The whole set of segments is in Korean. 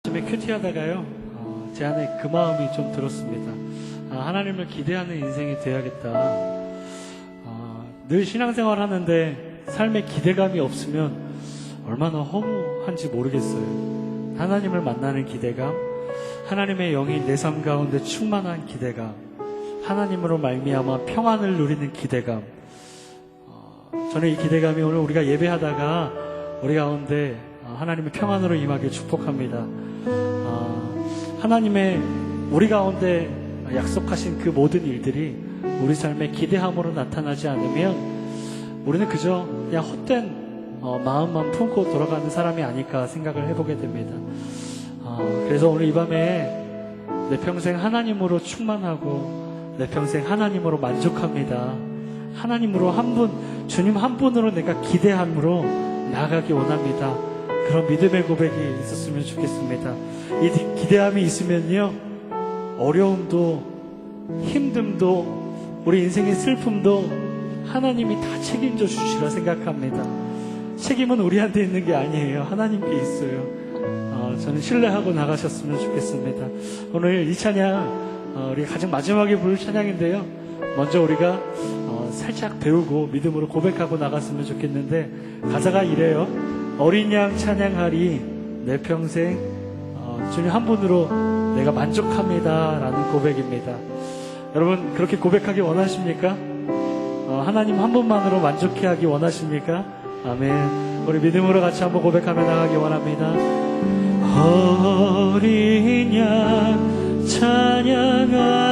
아침에 큐티하다가요, 제 안에 그 마음이 좀 들었습니다. 하나님을 기대하는 인생이 되어야겠다. 늘 신앙생활 하는데 삶에 기대감이 없으면 얼마나 허무한지 모르겠어요. 하나님을 만나는 기대감, 하나님의 영이 내 삶 가운데 충만한 기대감, 하나님으로 말미암아 평안을 누리는 기대감. 저는 이 기대감이 오늘 우리가 예배하다가 우리 가운데 하나님의 평안으로 임하길 축복합니다. 하나님의 우리 가운데 약속하신 그 모든 일들이 우리 삶의 기대함으로 나타나지 않으면 우리는 그저 그냥 헛된 마음만 품고 돌아가는 사람이 아닐까 생각을 해보게 됩니다. 그래서 오늘 이 밤에 내 평생 하나님으로 충만하고 내 평생 하나님으로 만족합니다. 하나님으로 한 분, 주님 한 분으로 내가 기대함으로 나아가기 원합니다. 그런 믿음의 고백이 있었으면 좋겠습니다. 이 기대함이 있으면요, 어려움도 힘듦도 우리 인생의 슬픔도 하나님이 다 책임져 주시라 생각합니다. 책임은 우리한테 있는 게 아니에요. 하나님께 있어요. 저는 신뢰하고 나가셨으면 좋겠습니다. 오늘 이 찬양 우리가 가장 마지막에 부를 찬양인데요, 먼저 우리가 살짝 배우고 믿음으로 고백하고 나갔으면 좋겠는데, 가사가 이래요. 어린 양 찬양하리 내 평생 주님 한 분으로 내가 만족합니다 라는 고백입니다. 여러분, 그렇게 고백하기 원하십니까? 하나님 한 분만으로 만족해 하기 원하십니까? 아멘. 우리 믿음으로 같이 한번 고백하며 나가기 원합니다. 어린 양 찬양하리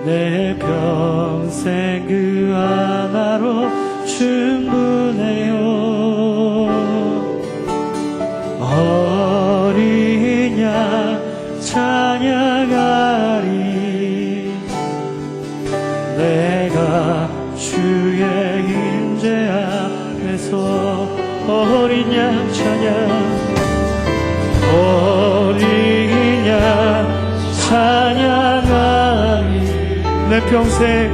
내 평생 그 하나로 충분해요. 어린 양 찬양하리 내가 주의 임재 안에서. 어린 양 찬양, 어린 양 찬양하리 내 평생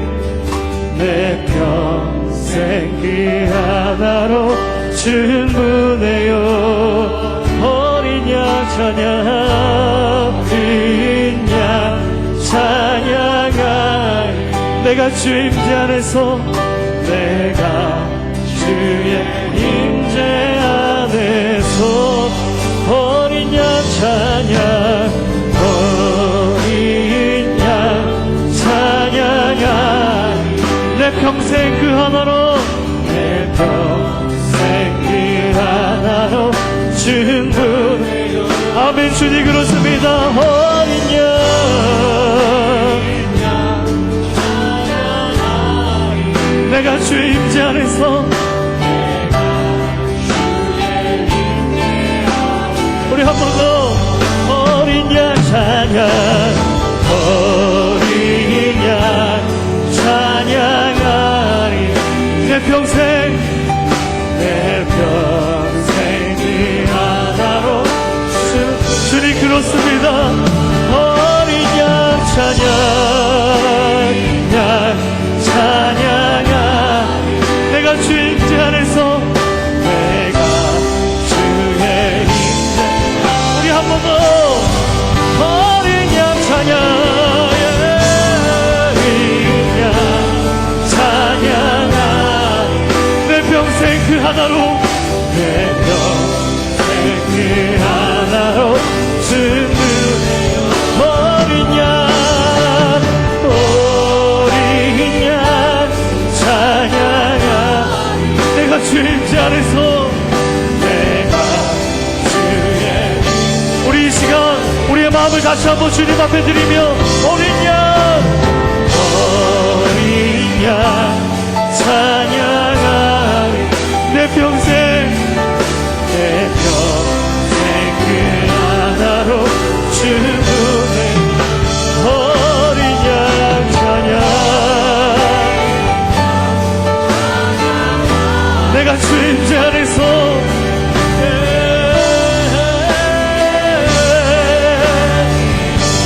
그 하나로 충분해요. 어린 양 찬양, 어린 양 찬양하리 내가 주 임재 안에서, 내가 주의 임재 안에서. 어린 양 찬양, 어린 양 찬양하리 내 평생 그 하나로, 내 평생 그 하나로 충분해요. 아멘. 주님 그렇습니다. 어린 양 찬양하리 내가 주 임재 안에서, 우리 한 번 더. 어린 양 찬양, 어린 양 찬양하리 내 평생 그 하나로. 주님 그렇습니다. 어린 양 찬양하리 내가 주 임재 안에서, 내가 주의 임재. 우리 한 번 더. 어린 양 찬양, 어린 양 찬양하리 내 평생 그 하나로, 내 평생 그 하나로 충분해요. 어린 양 찬양하리 내가 주 임재 안에서, 내가 주의. 우리 이 시간 우리의 마음을 다시 한번 주님 앞에 드리며, 어린 양 찬양하리 내 평생 그 하나로 충분해. 어린 양 찬양, 내가 주 임재 안에서.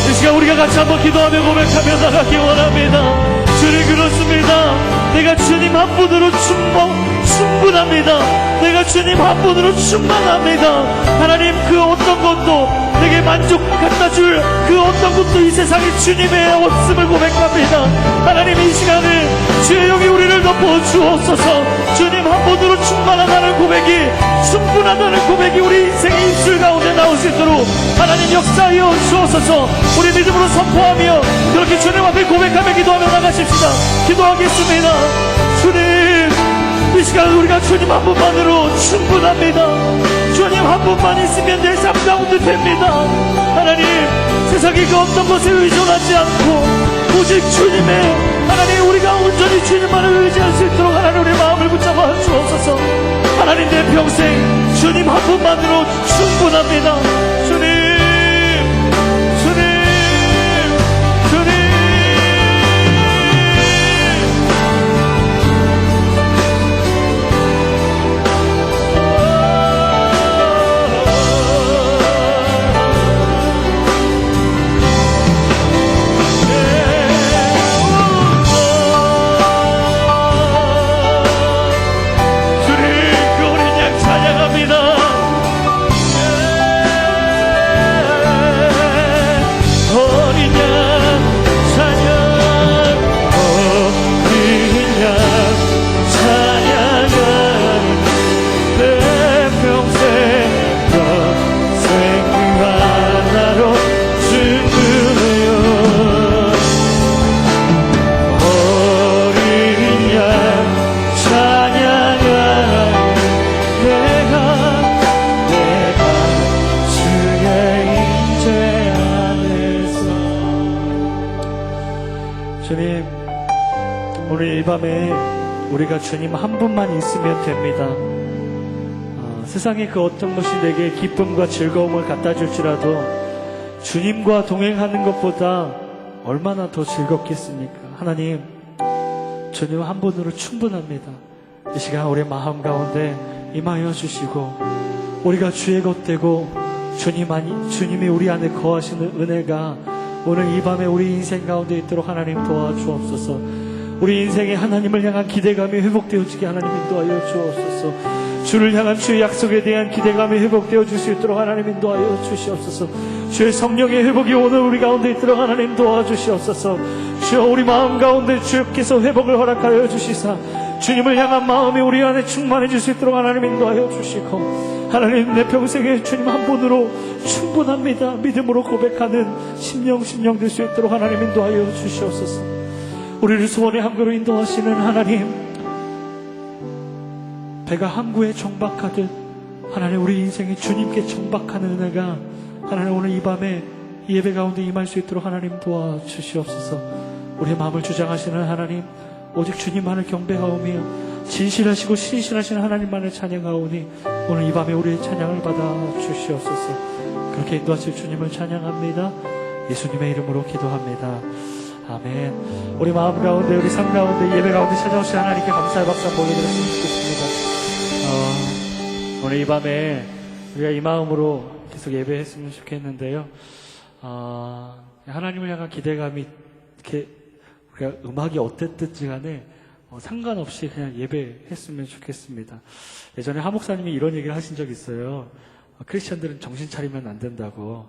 이 시간 우리가 같이 한번 기도하며 고백하며 나가기 원합니다. 주님 그렇습니다. 내가 주님 한 분으로 충분합니다. 내가 주님 한 분으로 충만합니다. 하나님, 그 어떤 것도 내게 만족 갖다 줄 그 어떤 것도 이 세상에 주님의 없음을 고백합니다. 하나님, 이 시간에 주의 영이 우리를 덮어 주옵소서. 주님 한 분으로 충만하다는 고백이, 충분하다는 고백이 우리 인생의 입술 가운데 나올 수 있도록 하나님 역사하여 주옵소서. 우리 믿음으로 선포하며 그렇게 주님 앞에 고백하며 기도하며 나가십시다. 기도하겠습니다. 주님, 이 시간 우리가 주님 한 분만으로 충분합니다. 주님 한 분만 있으면 내 삶 가운데 됩니다. 하나님, 세상의 그 어떤 것에 의존하지 않고 오직 주님의, 하나님, 우리가 온전히 주님만을 의지할 수 있도록 하나님 우리 마음을 붙잡아 주옵소서. 하나님, 내 평생 주님 한 분만으로 충분합니다. 주님, 주님, 주님. 주님, 오늘 이 밤에 우리가 주님 한 분만 있으면 됩니다. 세상의 그 어떤 것이 내게 기쁨과 즐거움을 갖다 줄지라도 주님과 동행하는 것보다 얼마나 더 즐겁겠습니까? 하나님, 주님 한 분으로 충분합니다. 이 시간 우리 마음 가운데 임하여 주시고, 우리가 주의 것 되고 주님이 우리 안에 거하시는 은혜가 오늘 이 밤에 우리 인생 가운데 있도록 하나님 도와주옵소서. 우리 인생에 하나님을 향한 기대감이 회복되어지게 하나님 인도하여 주옵소서. 주를 향한 주의 약속에 대한 기대감이 회복되어 줄 수 있도록 하나님 인도하여 주시옵소서. 주의 성령의 회복이 오늘 우리 가운데 있도록 하나님 도와주시옵소서. 주여, 우리 마음 가운데 주께서 회복을 허락하여 주시사 주님을 향한 마음이 우리 안에 충만해질 수 있도록 하나님 인도하여 주시고, 하나님, 내 평생에 주님 한 분으로 충분합니다. 믿음으로 고백하는 심령 될 수 있도록 하나님 인도하여 주시옵소서. 우리를 소원의 항구로 인도하시는 하나님, 배가 항구에 정박하듯 하나님 우리 인생에 주님께 정박하는 은혜가 하나님 오늘 이 밤에 이 예배 가운데 임할 수 있도록 하나님 도와주시옵소서. 우리의 마음을 주장하시는 하나님, 오직 주님만을 경배하오며 진실하시고 신실하신 하나님만을 찬양하오니 오늘 이 밤에 우리의 찬양을 받아 주시옵소서. 그렇게 인도하실 주님을 찬양합니다. 예수님의 이름으로 기도합니다. 아멘. 우리 마음 가운데, 우리 삶 가운데, 예배 가운데 찾아오신 하나님께 감사의 박수 한번 보내드렸으면 좋겠습니다. 오늘 이 밤에 우리가 이 마음으로 계속 예배했으면 좋겠는데요. 하나님을 향한 기대감이 이렇게 우리가 음악이 어땠든지 간에 상관없이 그냥 예배했으면 좋겠습니다. 예전에 하 목사님이 이런 얘기를 하신 적이 있어요. 크리스천들은 정신 차리면 안 된다고.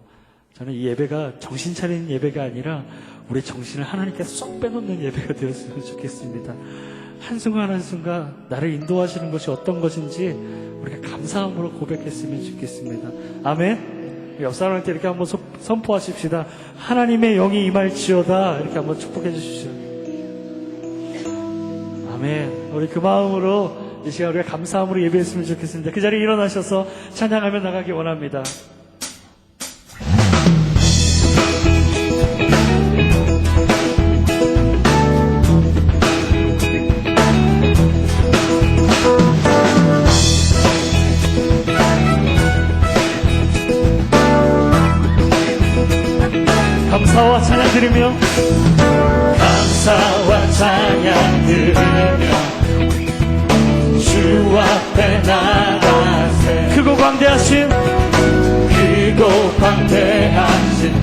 저는 이 예배가 정신 차리는 예배가 아니라 우리 정신을 하나님께 쏙 빼놓는 예배가 되었으면 좋겠습니다. 한순간 한순간 나를 인도하시는 것이 어떤 것인지 우리가 감사함으로 고백했으면 좋겠습니다. 아멘. 옆 사람한테 이렇게 한번 선포하십시다. 하나님의 영이 임할지어다. 이렇게 한번 축복해 주시죠. 아멘. 우리 그 마음으로 이 시간 우리가 감사함으로 예배했으면 좋겠습니다. 그 자리에 일어나셔서 찬양하며 나가기 원합니다. 감사와 찬양 드리며, 감사와 찬양 드리며 주 앞에 나가세. 크고 광대하신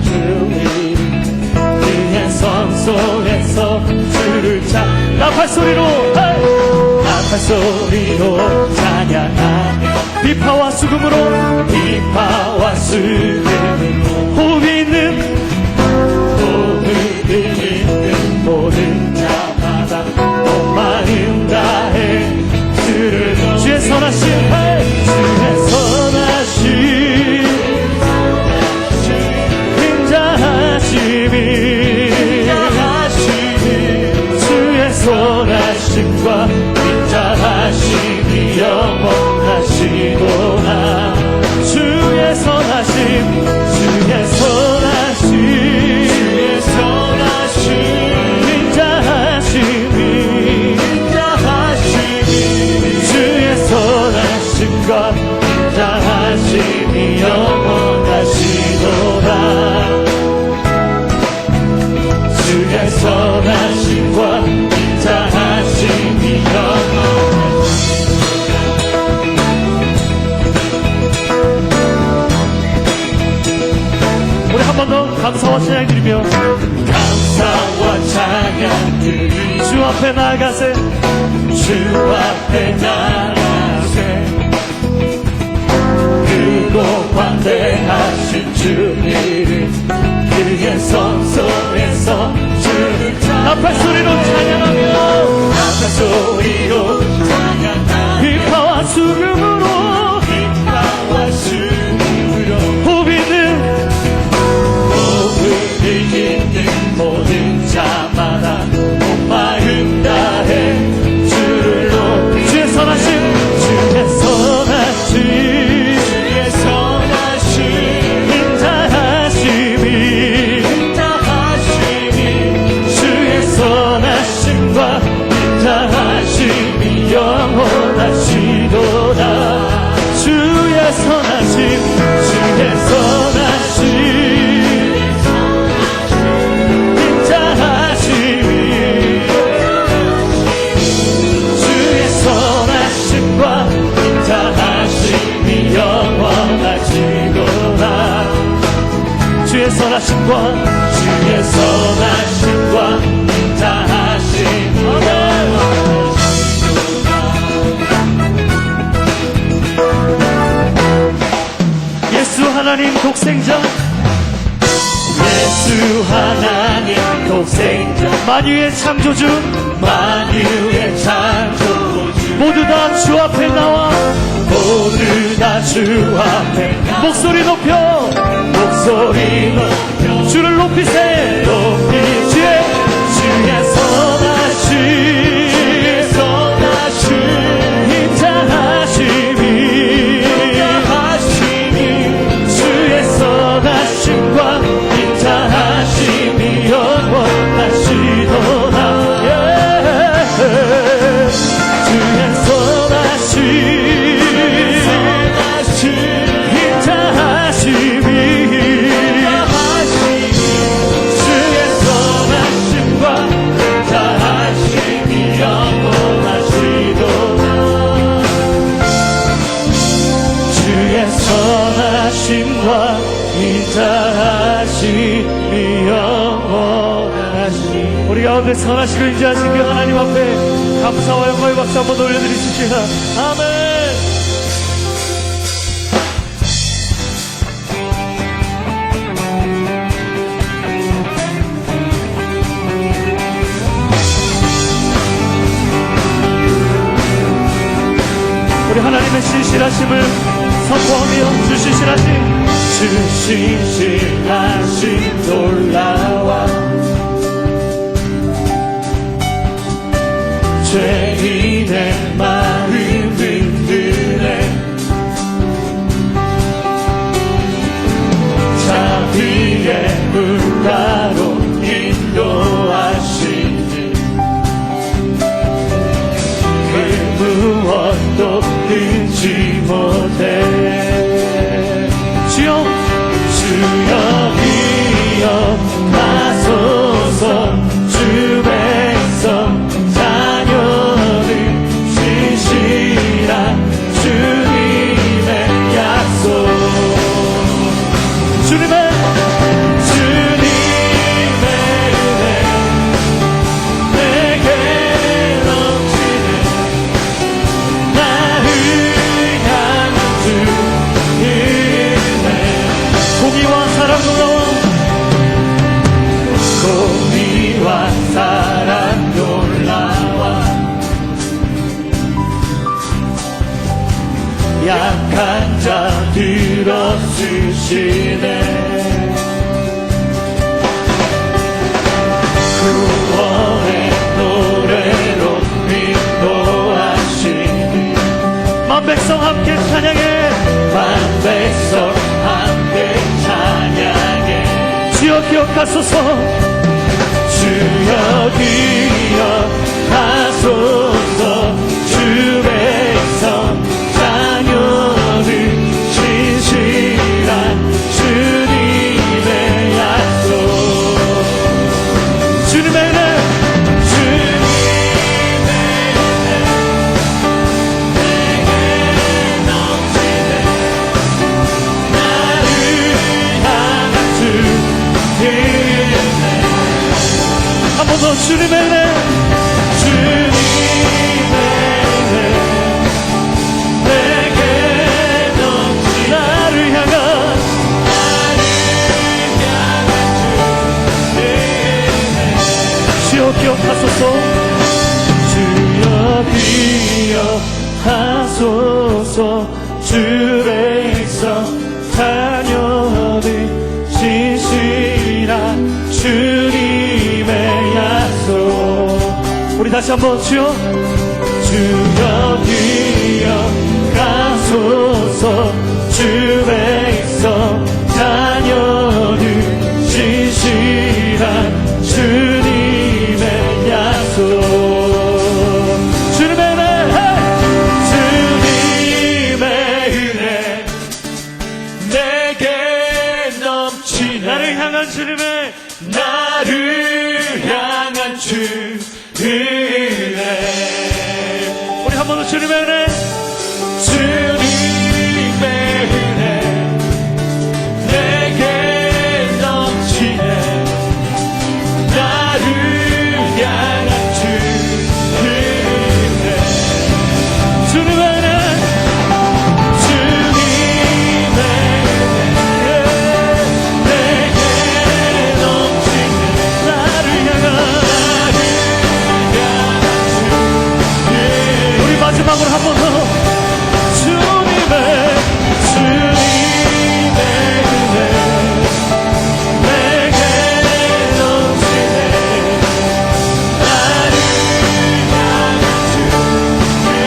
주님, 그의 손 속에서 주를 찾 나팔 소리로 나팔 소리로 찬양하며 비파와 수금으로 호흡이 있는 모든 자마다 온 마음 다해 주를 주의 선하심 주의 선하심 인자하심이 주의 선하심과 인자하심이 영원하시도다 주의 선하심 주의 선하심 인자하심이 주의 선하심과 인자하심이 영원하시도다 주의 선하심과 인자하심이 영원하시도다 우리 한 번 더 감사와 찬양 드리며 감사와 찬양 드리며 주 앞에 나가세 주 앞에 나가세 크고 관대하신 주 이름 그의 성소에서 주를 나팔 소리로 찬양하며 나팔 소리로 찬양하며 비파와 수금으로 호흡이 있는 모든 자마다 온 마음 다해 주를 높이 주의 선하심 주의 선하심 인자하심이 주의 선하심과 인자하심이 영원하시도다 주의 선하심 주의 선하심 주의 선하심과 주의 선하심과 인자하심이 예수 하나님 독생자 예수 하나님 독생자 만유의 창조주 만유의 창조주 모두 다 주 앞에 나와 모두 다 주 앞에 목소리 높여 주를 높이세 높이 주의 선하심 인자하심이 주의 선하심과 인자하심이 영원하시도다 주의 선하심 인자하심이 선하심과 인자하심이 영원하시 우리 가운데 선하시고 인자하신 그 하나님 앞에 감사와 영광의 박수 한번 올려드리십시다. 아멘. 우리 하나님의 신실하심을 선포하며 주 신실하심 놀라와 죄인의 마음을 드네 자비의 물가로 인도하시니 그 무엇도 끊지 못해 주여 기억하소서 주 백성 자녀들 신실한 주님의 약속 주님의 은혜 내게 들어주시네. 구원의 노래로 인도하시니 만 백성 함께 찬양해. 만 백성 함께 찬양해. 주여 기억하소서. 주여 기억하소서. 주 백성 자녀들 진실한 주님의 약속. 주님의 은혜, 주님의 은혜 내게 넘치네. 나를 향한 주님의 은혜. 한 번 더. 주님의 은혜, 주님의 은혜 내게 넘치네. 나를 향한 주님의 은혜. 주여 기억하소서. 주여 기억하소서. 주 백성 자녀들 진실한 주님의 약속. 우리 다시 한번. 주여 기억하소서. 주 백성 자녀들 진실한 주님의 약속. 주님의 은혜, 주님의 은혜 내게 넘치네. 나를 향한 주님의, 나를 향한 주님의 은혜. 우리 한 번 더. 주님의 은혜, 주님의 은혜 내게 넘치네. 나를 향한 주님의 은혜. 주님의 은혜, 주님의 은혜 내게 넘치네. 나를 향한 우리 마지막으로 한 번 더. 주님의 은혜 내게 넘치네. 나를 향한 주님의 은혜.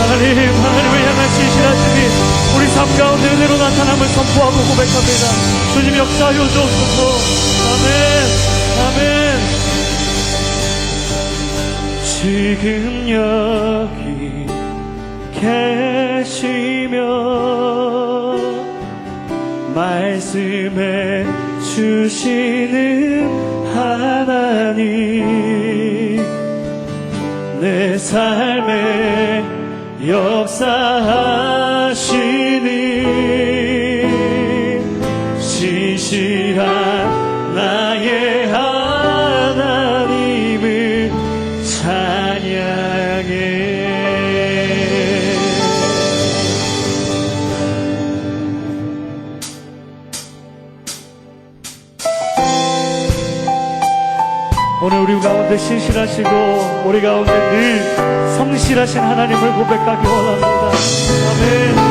하나님을 향한 진실하심이 우리 삶 가운데 은혜로 나타남을 선포하고 고백합니다. 주님 역사하여 주옵소서. 아멘, 아멘. 지금 여기 계시며 말씀해 주시는 하나님, 내 삶에 역사하시니 진실한 나의 하나님을 찬양해. 오늘 우리 가운데 신실하시고 우리 가운데 늘 성실하신 하나님을 고백하기 원합니다. 아멘.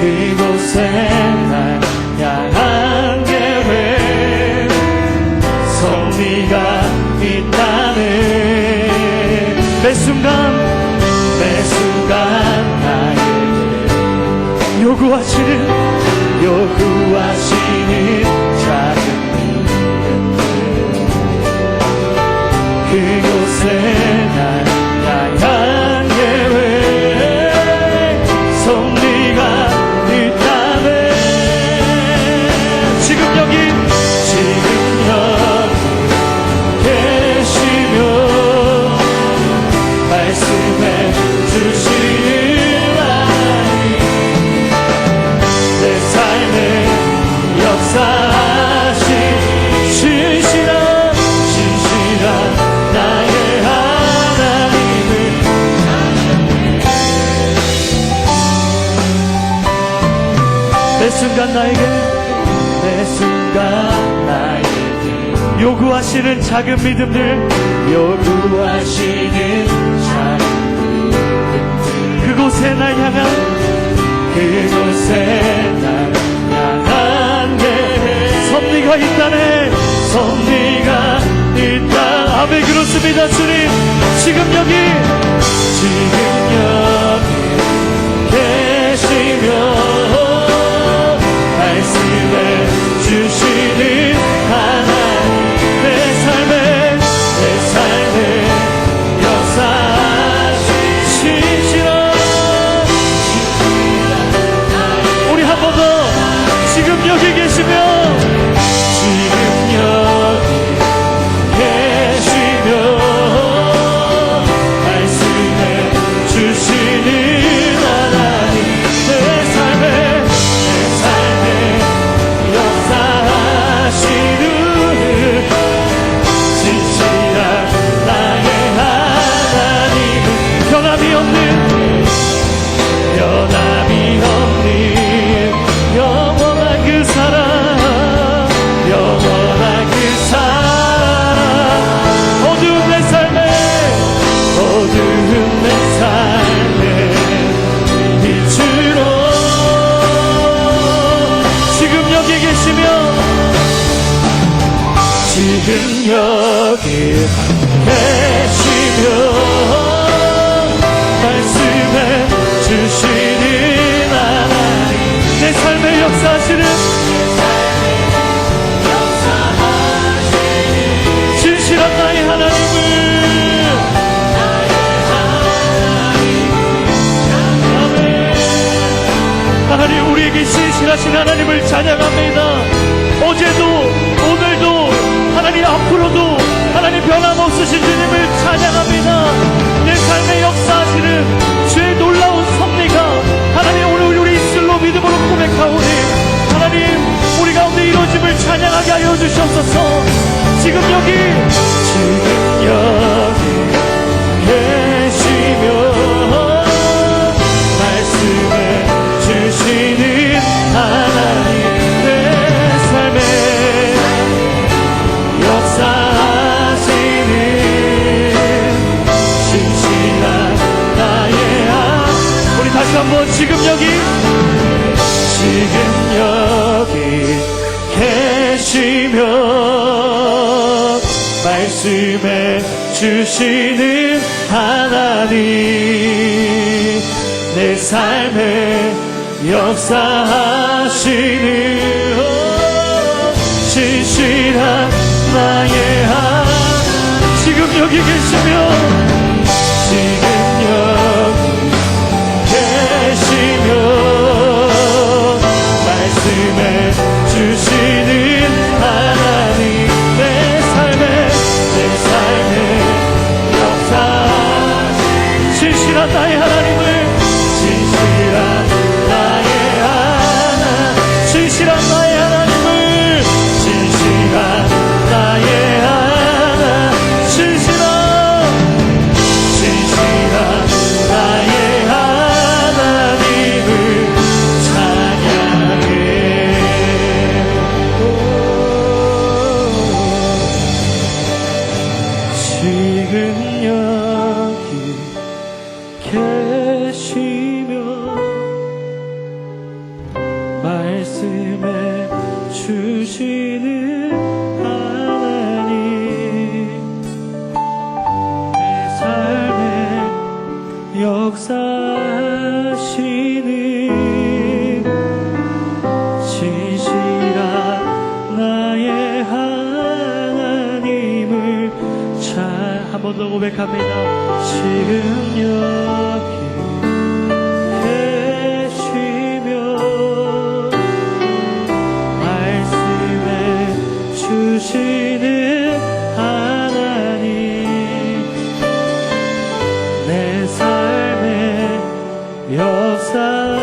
이곳에 날 향한 계획 섭리가 있다네. 매 순간 나에게 요구하시는 작은 일들 그곳에 날 향한 계획 섭리가 있다네. 순간 나에게 매 순간 나에게 요구하시는 작은 믿음들 요구하시는 작은 믿음들 그곳에 날 향한 그곳에 날 향한 내 섭리가 있다네. 섭리가 있다. 아멘. 그렇습니다. 주님 지금 여기 계시며 말씀해 주시는 하나님 내 삶에 역사하신 신실한 우리 한 번 더 지금 여기 계시며 지금 여기 계시며 말씀해 주시는 하나님 내 삶에 역사하시는 진실한 나의 하나님은 변함이 없는 영원한 그 사랑 영원한 그 사랑 어두운 내 삶에 빛으로 지금 여기 계시며 지금 여기 계시며 말씀해 주시는 하나님 내 삶의 역사하시는 진실한 나의 하나님을 아멘. 하나님 우리에게 신실하신 하나님을 찬양합니다. 어제도 오늘도 하나님 앞으로도 하나님 변함없으신 주님을 찬양합니다. 내 삶의 역사하시는 주의 놀라운 섭리가 하나님 오늘 우리 입술로 믿음으로 고백하오니 하나님 우리 가운데 이루어짐을 찬양하게 하여 주시옵소서. 지금 여기 계시며 말씀해 주시는 하나님 내 삶에 역사하시는 진실한 나의 우리 다시 한번 지금 여기 계시며 말씀해 주시는 하나님 내 삶에 역사하시는 진실한 나의 하나님 지금 여기 계시며 지금 여기 계시며 말씀해 주시는 하나님 내 삶에 역사 진실한 나의 하나님을 진실한 나의 하나님 진실한 나의 하나님을 진실한 나의 하나님 진실한 나의 하나님을 찬양해 지금 여기 계시며 말씀해 주시는 하나님 내 삶에 역사하시는 진실한 나의 하나님을 한 번 더 고백합니다. 지금 여기 계시며 말씀해 주시는 하나님 내 삶에 역사하시는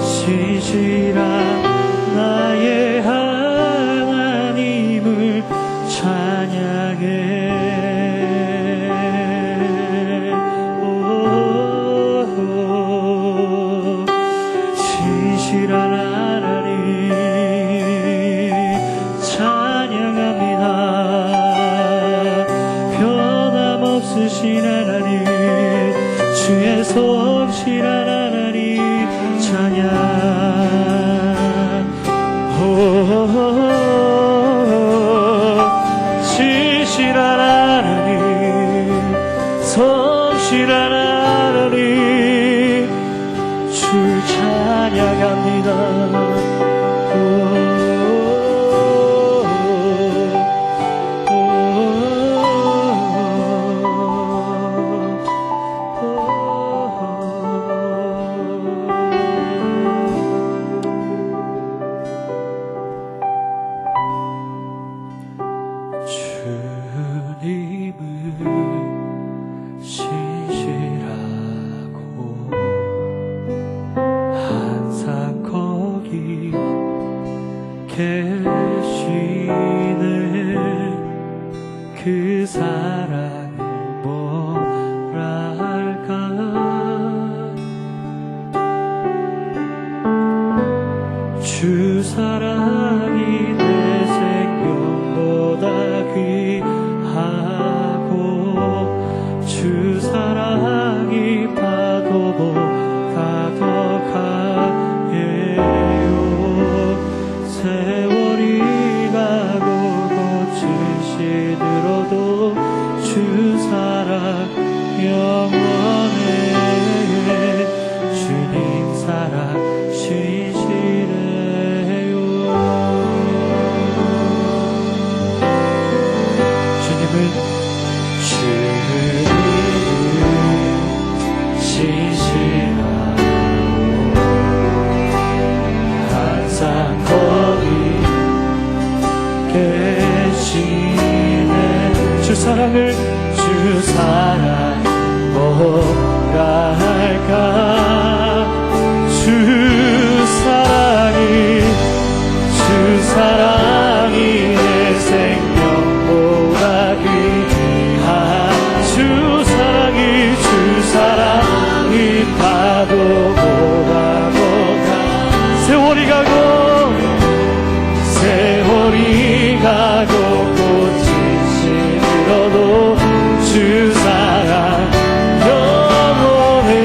진실한 나의 하나님을 찬양해 오, 성실한 하나님 찬양합니다. 변함없으신 하나님 주의 성실한 하나님 찬양. 진실한 하나님 성실한 하나님 주 찬양합니다. 주님은 신실하고 항상 거기 계시네. 그 사랑이 뭐랄까 주 사랑이 내 생명보다 귀하고 주 사랑이 파도보다 더 강해요. 세월이 가고 꽃이 시들어도 주 사랑 영원해. 주님 사랑 신실해요. 주님은 신실하고 항상 거기 계시네. 주 사랑을 주 사랑 뭐라 할까 주 사랑이 내 생명보다 귀한 주 사랑이 파도보다 더 강. 세월이 가고 꽃이 시들어도 주 사랑 영원해.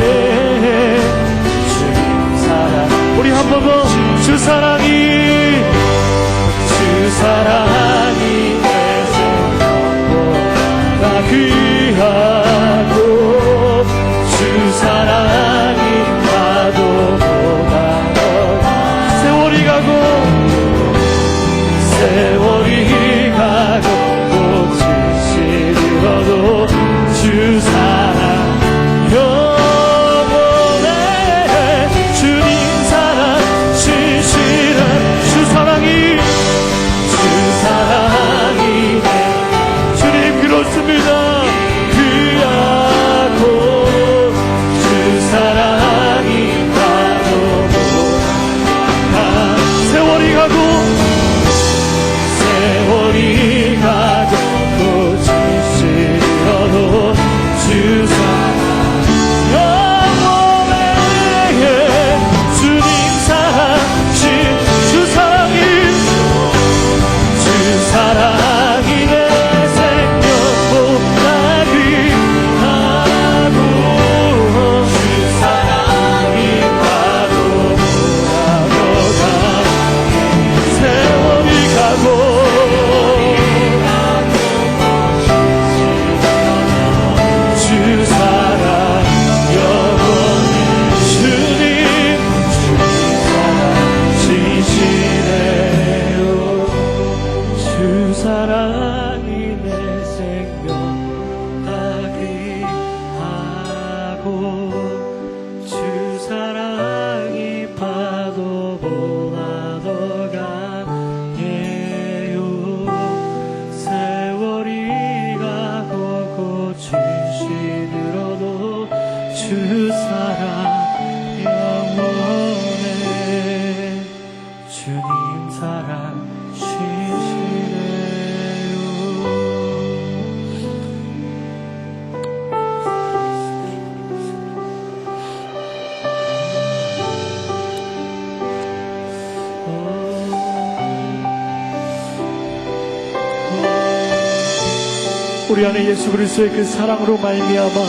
우리 안에 예수 그리스도의 그 사랑으로 말미암아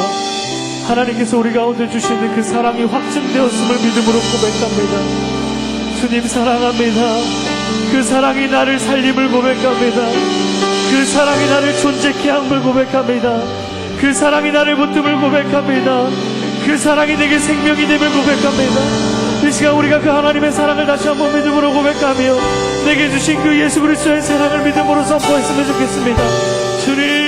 하나님께서 우리 가운데 주시는 그 사랑이 확증되었음을 믿음으로 고백합니다. 주님 사랑합니다. 그 사랑이 나를 살림을 고백합니다. 그 사랑이 나를 존재케 함을 고백합니다. 그 사랑이 나를 붙듦을 고백합니다. 그 사랑이 내게 생명이 됨을 고백합니다. 이 시간 우리가 그 하나님의 사랑을 다시 한번 믿음으로 고백하며 내게 주신 그 예수 그리스도의 사랑을 믿음으로 선포했으면 좋겠습니다. 주님,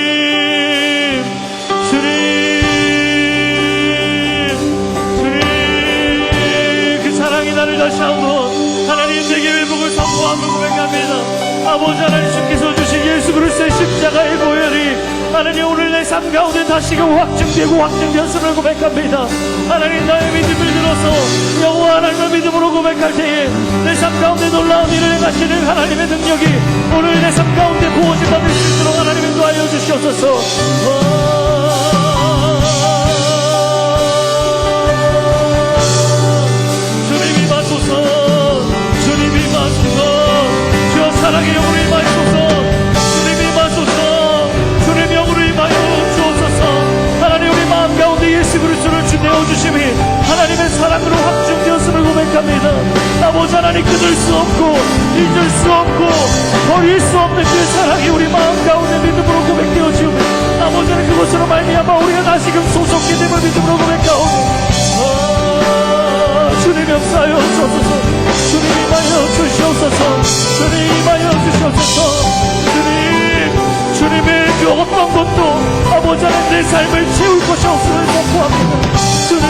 그 사랑이 나를 다시 한번 하나님 내게 회복을 선포함을 고백합니다. 아버지 하나님 주께서 주신 예수 그리스도의 십자가의 보혈이 하나님 오늘 내 삶 가운데 다시금 확증되고 확증되었음을 고백합니다. 하나님 나의 믿음을 들어서 여호와 하나님의 믿음으로 고백할 때에 내 삶 가운데 놀라운 일을 행하시는 하나님의 능력이 오늘 내 삶 가운데 부어진 받을 수 있도록 하나님 인도하여 주시옵소서. 주님이 마소서, 주님이 마소서, 주여 사랑의 영으로 임하소서. 주님이 마소서, 주님 영으로 임하여 주옵소서. 하나님 우리 마음 가운데 예수 그리스도를 주내어 주심이 하나님의 사랑으로 확증되었음을 고백합니다. 아버지 하나님 끊을 수 없고 잊을 수 없고 버릴 수 없는 그 사랑이 우리 마음 가운데 믿음으로 고백되어지고 아버지 하나님 그것으로 말미암아 우리가 다시금 소속게 됨을 믿음으로 고백하오니 주님 역사하여 주옵소서. 주님 임하여 주시옵소서. 주님 임하여 주시옵소서. 주님의 그 어떤 것도 아버지 하나님 내 삶을 채울 것이 없음을 선포합니다. 주님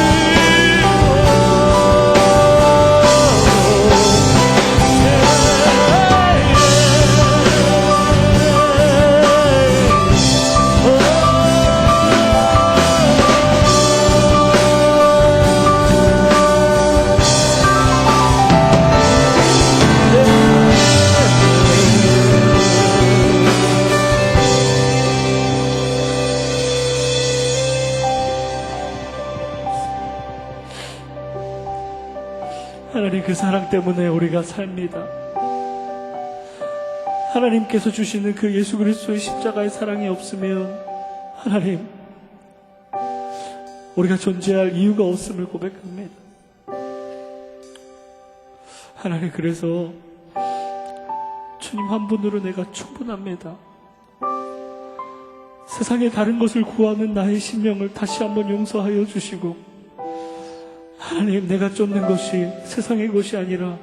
하나님 그 사랑 때문에 우리가 삽니다. 하나님께서 주시는 그 예수 그리스도의 십자가의 사랑이 없으면 하나님 우리가 존재할 이유가 없음을 고백합니다. 하나님 그래서 주님 한 분으로 내가 충분합니다. 세상에 다른 것을 구하는 나의 심령을 다시 한번 용서하여 주시고 하나님 내가 쫓는 것이 세상의 것이 아니라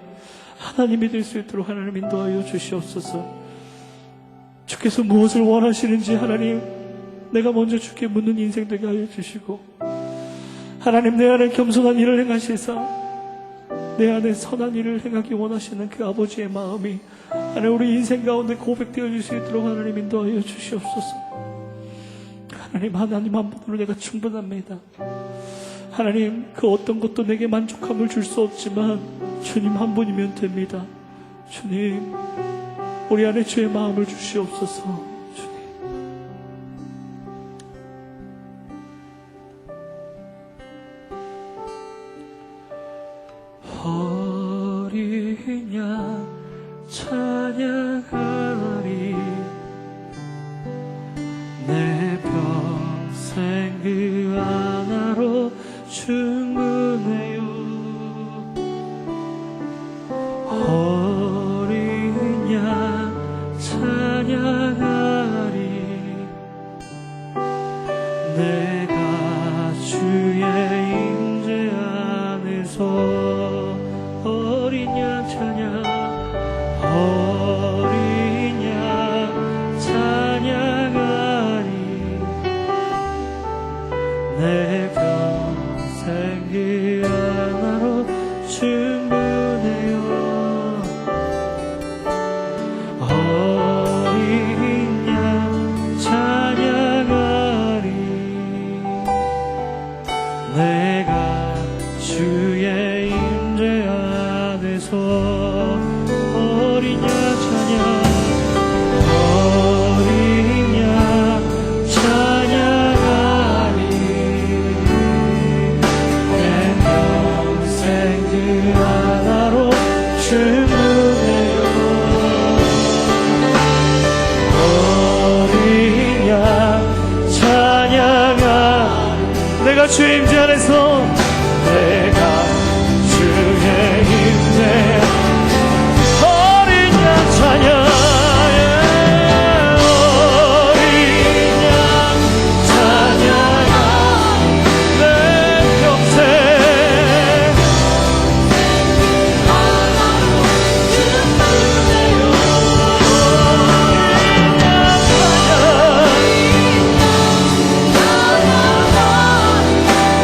하나님이 될 수 있도록 하나님 인도하여 주시옵소서. 주께서 무엇을 원하시는지 하나님 내가 먼저 주께 묻는 인생 되게 하여 주시고 하나님 내 안에 겸손한 일을 행하시사 내 안에 선한 일을 행하기 원하시는 그 아버지의 마음이 하나님 우리 인생 가운데 고백되어 줄 수 있도록 하나님 인도하여 주시옵소서. 하나님 한 분으로 내가 충분합니다. 하나님 그 어떤 것도 내게 만족함을 줄 수 없지만 주님 한 분이면 됩니다. 주님 우리 안에 주의 마음을 주시옵소서. 주님 어린 양 찬양하리 내 평생 그 하나로 충분해요. 어린 양 찬양하리 내가 주의 임재 안에서 어린 양 찬양 어린 양 찬양하리 내 평생 그 하나로 충분해요. 어린 양 찬양하리 내가 주의 임재 안에서 어린 양 찬양 어린 양 찬양하리 내 평생 그 하나로 충분해요. 어린 양 내가 주의 임재 안에서 내가 주의 임재 어린 양 찬양 어린 양 찬양하 내 평생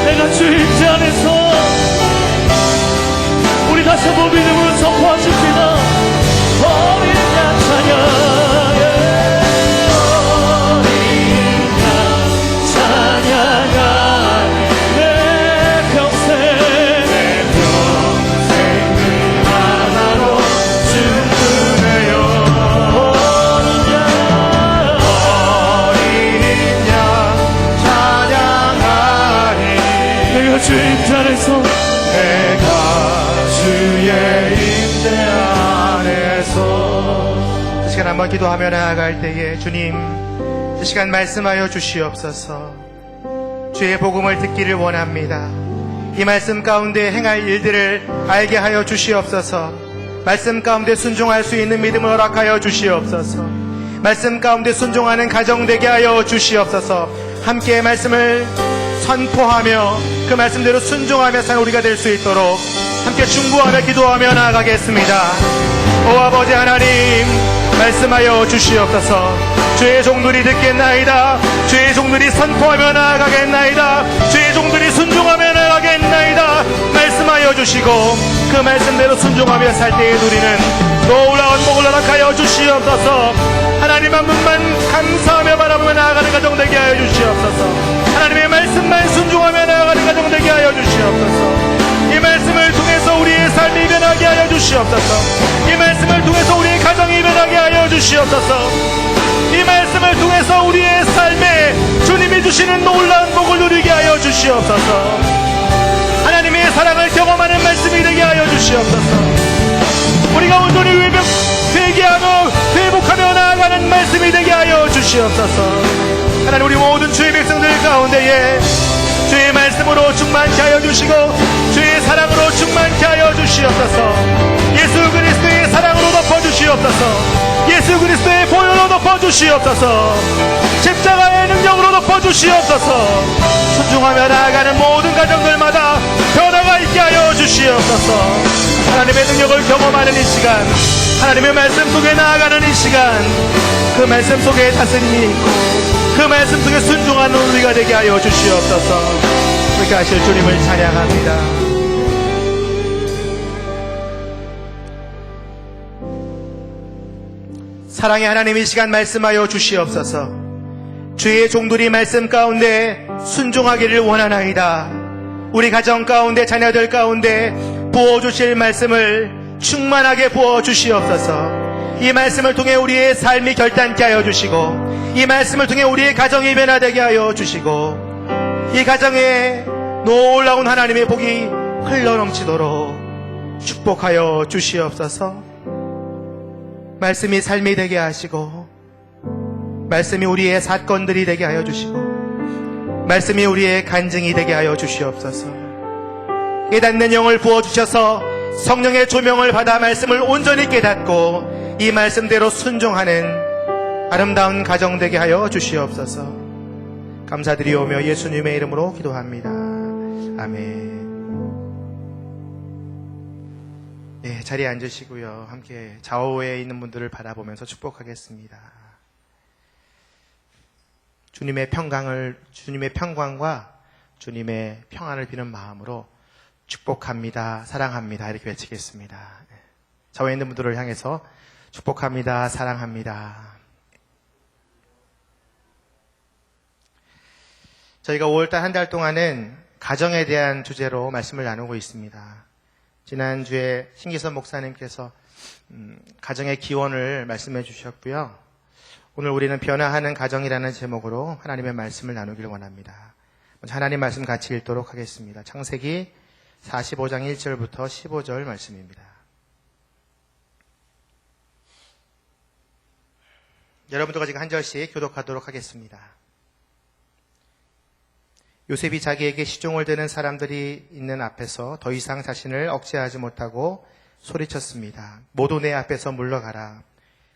내가 주의 임재 안에서 우리 다시 한번 믿음으로 선포하십시다. 어린 양 찬양해 어린 양 찬양하 내 평생 그 하나로 충분해요 어린 양 찬양하리 내가 주의 임재 안에서 내가 주의 임재 안에서 이 시간 한번 기도하며 나아갈 때에 주님 이 시간 말씀하여 주시옵소서. 주의 복음을 듣기를 원합니다. 이 말씀 가운데 행할 일들을 알게 하여 주시옵소서. 말씀 가운데 순종할 수 있는 믿음을 허락하여 주시옵소서. 말씀 가운데 순종하는 가정 되게 하여 주시옵소서. 함께 말씀을 선포하며 그 말씀대로 순종하며 사는 우리가 될 수 있도록 함께 중보하며 기도하며 나아가겠습니다. 오 아버지 하나님 말씀하여 주시옵소서. 주의 종들이 듣겠나이다. 주의 종들이 선포하며 나아가겠나이다. 주의 종들이 순종하며 나아가겠나이다. 말씀하여 주시고 그 말씀대로 순종하며 살 때에 누리는 놀라운 복을 허락하여 주시옵소서. 하나님 한 분만 감사하며 바라보며 나아가는 가정 되게 하여 주시옵소서. 하나님의 말씀만 순종하며 나아가는 가정 되게 하여 주시옵소서. 이 말씀을 통해서 우리의 삶이 변하게 하여 주시옵소서. 이 말씀을 통해서 우리의 가정이 변하게 하여 주시옵소서. 이 말씀을 통해서 우리의 삶에 주님이 주시는 놀라운 복을 누리게 하여 주시옵소서. 하나님의 사랑을 경험하는 말씀이 되게 하여 주시옵소서. 우리가 온전히 회개하며 회복하며 나아가는 말씀이 되게 하여 주시옵소서. 하나님 우리 모든 주의 백성들 가운데에 주의 말씀으로 충만케 하여 주시고 주의 사랑으로 충만케 하여 주시옵소서. 예수 그리스도의 사랑으로 덮어주시옵소서. 예수 그리스도의 보혈로 덮어주시옵소서. 십자가의 능력으로 덮어주시옵소서. 순종하며 나아가는 모든 가정들마다 변화가 있게 하여 주시옵소서. 하나님의 능력을 경험하는 이 시간, 하나님의 말씀 속에 나아가는 이 시간, 그 말씀 속에 다스림이 있고 그 말씀 속에 순종하는 우리가 되게 하여 주시옵소서. 그렇게 하실 주님을 찬양합니다. 사랑의 하나님 이 시간 말씀하여 주시옵소서. 주의 종들이 말씀 가운데 순종하기를 원하나이다. 우리 가정 가운데 자녀들 가운데 부어주실 말씀을 충만하게 부어주시옵소서. 이 말씀을 통해 우리의 삶이 결단케 하여 주시고 이 말씀을 통해 우리의 가정이 변화되게 하여 주시고 이 가정에 놀라운 하나님의 복이 흘러넘치도록 축복하여 주시옵소서. 말씀이 삶이 되게 하시고 말씀이 우리의 사건들이 되게 하여 주시고 말씀이 우리의 간증이 되게 하여 주시옵소서. 깨닫는 영을 부어주셔서 성령의 조명을 받아 말씀을 온전히 깨닫고 이 말씀대로 순종하는 아름다운 가정 되게 하여 주시옵소서. 감사드리오며 예수님의 이름으로 기도합니다. 아멘. 네, 자리에 앉으시고요. 함께 좌우에 있는 분들을 바라보면서 축복하겠습니다. 주님의 평강과 주님의 평안을 비는 마음으로 축복합니다. 사랑합니다. 이렇게 외치겠습니다. 좌우에 있는 분들을 향해서 축복합니다. 사랑합니다. 저희가 5월달 한 달 동안은 가정에 대한 주제로 말씀을 나누고 있습니다. 지난주에 신기선 목사님께서 가정의 기원을 말씀해 주셨고요. 오늘 우리는 변화하는 가정이라는 제목으로 하나님의 말씀을 나누기를 원합니다. 먼저 하나님 말씀 같이 읽도록 하겠습니다. 창세기 45장 1절부터 15절 말씀입니다. 여러분들과 지금 한 절씩 교독하도록 하겠습니다. 요셉이 자기에게 시종을 드는 사람들이 있는 앞에서 더 이상 자신을 억제하지 못하고 소리쳤습니다. 모두 내 앞에서 물러가라.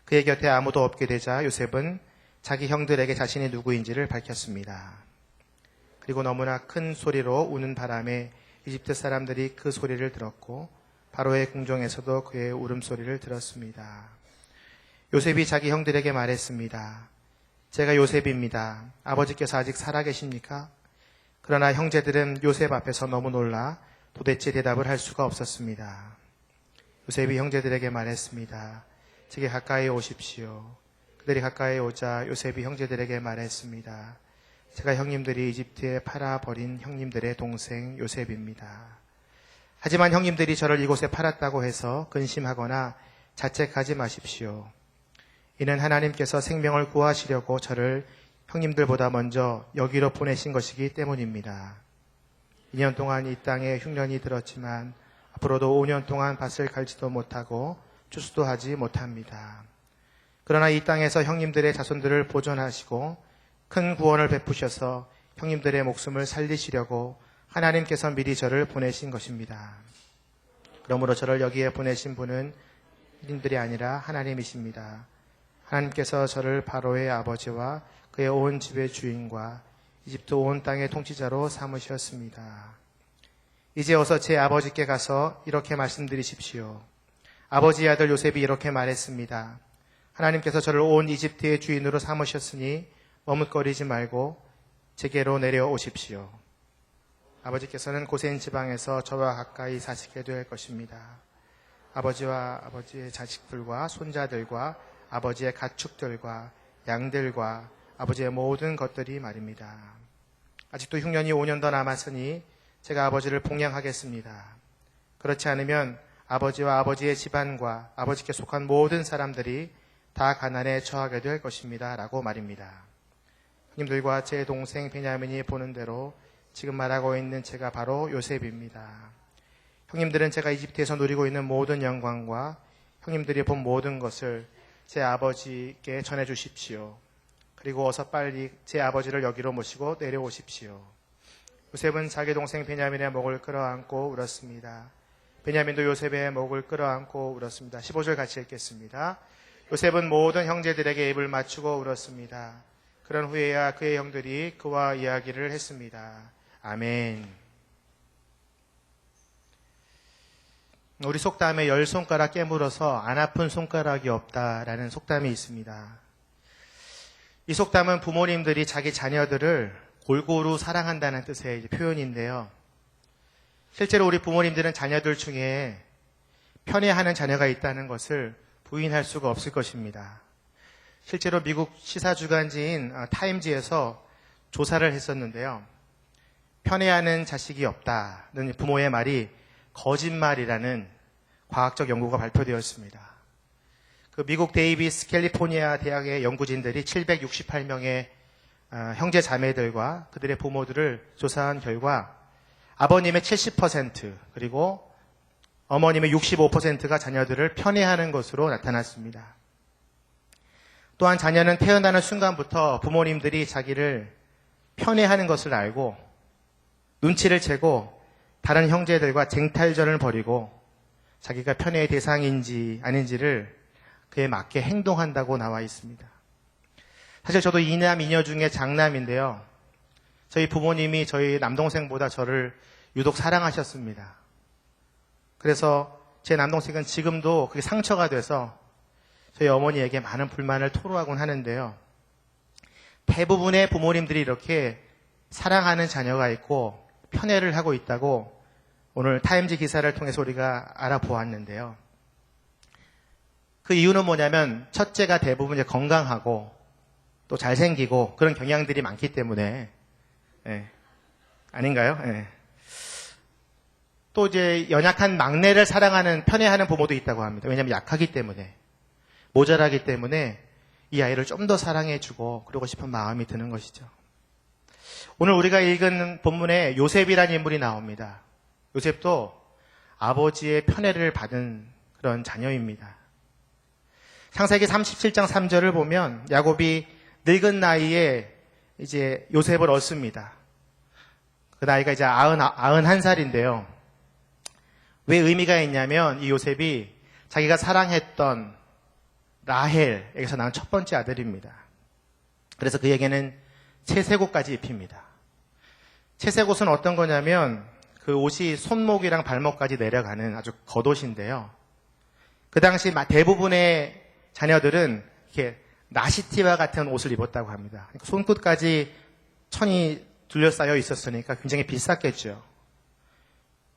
그의 곁에 아무도 없게 되자 요셉은 자기 형들에게 자신이 누구인지를 밝혔습니다. 그리고 너무나 큰 소리로 우는 바람에 이집트 사람들이 그 소리를 들었고 바로의 궁정에서도 그의 울음소리를 들었습니다. 요셉이 자기 형들에게 말했습니다. 제가 요셉입니다. 아버지께서 아직 살아계십니까? 그러나 형제들은 요셉 앞에서 너무 놀라 도대체 대답을 할 수가 없었습니다. 요셉이 형제들에게 말했습니다. 제게 가까이 오십시오. 그들이 가까이 오자 요셉이 형제들에게 말했습니다. 제가 형님들이 이집트에 팔아버린 형님들의 동생 요셉입니다. 하지만 형님들이 저를 이곳에 팔았다고 해서 근심하거나 자책하지 마십시오. 이는 하나님께서 생명을 구하시려고 저를 형님들보다 먼저 여기로 보내신 것이기 때문입니다. 2년 동안 이 땅에 흉년이 들었지만 앞으로도 5년 동안 밭을 갈지도 못하고 추수도 하지 못합니다. 그러나 이 땅에서 형님들의 자손들을 보존하시고 큰 구원을 베푸셔서 형님들의 목숨을 살리시려고 하나님께서 미리 저를 보내신 것입니다. 그러므로 저를 여기에 보내신 분은 형님들이 아니라 하나님이십니다. 하나님께서 저를 바로의 아버지와 그의 온 집의 주인과 이집트 온 땅의 통치자로 삼으셨습니다. 이제 어서 제 아버지께 가서 이렇게 말씀드리십시오. 아버지의 아들 요셉이 이렇게 말했습니다. 하나님께서 저를 온 이집트의 주인으로 삼으셨으니 머뭇거리지 말고 제게로 내려오십시오. 아버지께서는 고센 지방에서 저와 가까이 사시게 될 것입니다. 아버지와 아버지의 자식들과 손자들과 아버지의 가축들과 양들과 아버지의 모든 것들이 말입니다. 아직도 흉년이 5년 더 남았으니 제가 아버지를 봉양하겠습니다. 그렇지 않으면 아버지와 아버지의 집안과 아버지께 속한 모든 사람들이 다 가난에 처하게 될 것입니다. 라고 말입니다. 형님들과 제 동생 베냐민이 보는 대로 지금 말하고 있는 제가 바로 요셉입니다. 형님들은 제가 이집트에서 누리고 있는 모든 영광과 형님들이 본 모든 것을 제 아버지께 전해주십시오. 그리고 어서 빨리 제 아버지를 여기로 모시고 내려오십시오. 요셉은 자기 동생 베냐민의 목을 끌어안고 울었습니다. 베냐민도 요셉의 목을 끌어안고 울었습니다. 15절 같이 읽겠습니다. 요셉은 모든 형제들에게 입을 맞추고 울었습니다. 그런 후에야 그의 형들이 그와 이야기를 했습니다. 아멘. 우리 속담에 10손가락 깨물어서 안 아픈 손가락이 없다라는 속담이 있습니다. 이 속담은 부모님들이 자기 자녀들을 골고루 사랑한다는 뜻의 표현인데요. 실제로 우리 부모님들은 자녀들 중에 편애하는 자녀가 있다는 것을 부인할 수가 없을 것입니다. 실제로 미국 시사주간지인 타임지에서 조사를 했었는데요. 편애하는 자식이 없다는 부모의 말이 거짓말이라는 과학적 연구가 발표되었습니다. 그 미국 데이비스 캘리포니아 대학의 연구진들이 768명의 형제 자매들과 그들의 부모들을 조사한 결과 아버님의 70% 그리고 어머님의 65%가 자녀들을 편애하는 것으로 나타났습니다. 또한 자녀는 태어나는 순간부터 부모님들이 자기를 편애하는 것을 알고 눈치를 채고 다른 형제들과 쟁탈전을 벌이고 자기가 편애의 대상인지 아닌지를 그에 맞게 행동한다고 나와 있습니다. 사실 저도 이남 이녀 중에 장남인데요. 저희 부모님이 저희 남동생보다 저를 유독 사랑하셨습니다. 그래서 제 남동생은 지금도 그게 상처가 돼서 저희 어머니에게 많은 불만을 토로하곤 하는데요. 대부분의 부모님들이 이렇게 사랑하는 자녀가 있고 편애를 하고 있다고 오늘 타임지 기사를 통해서 우리가 알아보았는데요. 그 이유는 뭐냐면 첫째가 대부분 이제 건강하고 또 잘생기고 그런 경향들이 많기 때문에 아닌가요? 또 이제 연약한 막내를 사랑하는 편애하는 부모도 있다고 합니다. 왜냐하면 약하기 때문에 모자라기 때문에 이 아이를 좀 더 사랑해주고 그러고 싶은 마음이 드는 것이죠. 오늘 우리가 읽은 본문에 요셉이라는 인물이 나옵니다. 요셉도 아버지의 편애를 받은 그런 자녀입니다. 창세기 37장 3절을 보면 야곱이 늙은 나이에 이제 요셉을 얻습니다. 그 나이가 이제 91살인데요. 왜 의미가 있냐면 이 요셉이 자기가 사랑했던 라헬에게서 낳은 첫 번째 아들입니다. 그래서 그에게는 채색옷까지 입힙니다. 채색옷은 어떤 거냐면 그 옷이 손목이랑 발목까지 내려가는 아주 겉옷인데요. 그 당시 대부분의 자녀들은 이렇게 나시티와 같은 옷을 입었다고 합니다. 그러니까 손끝까지 천이 둘러싸여 있었으니까 굉장히 비쌌겠죠.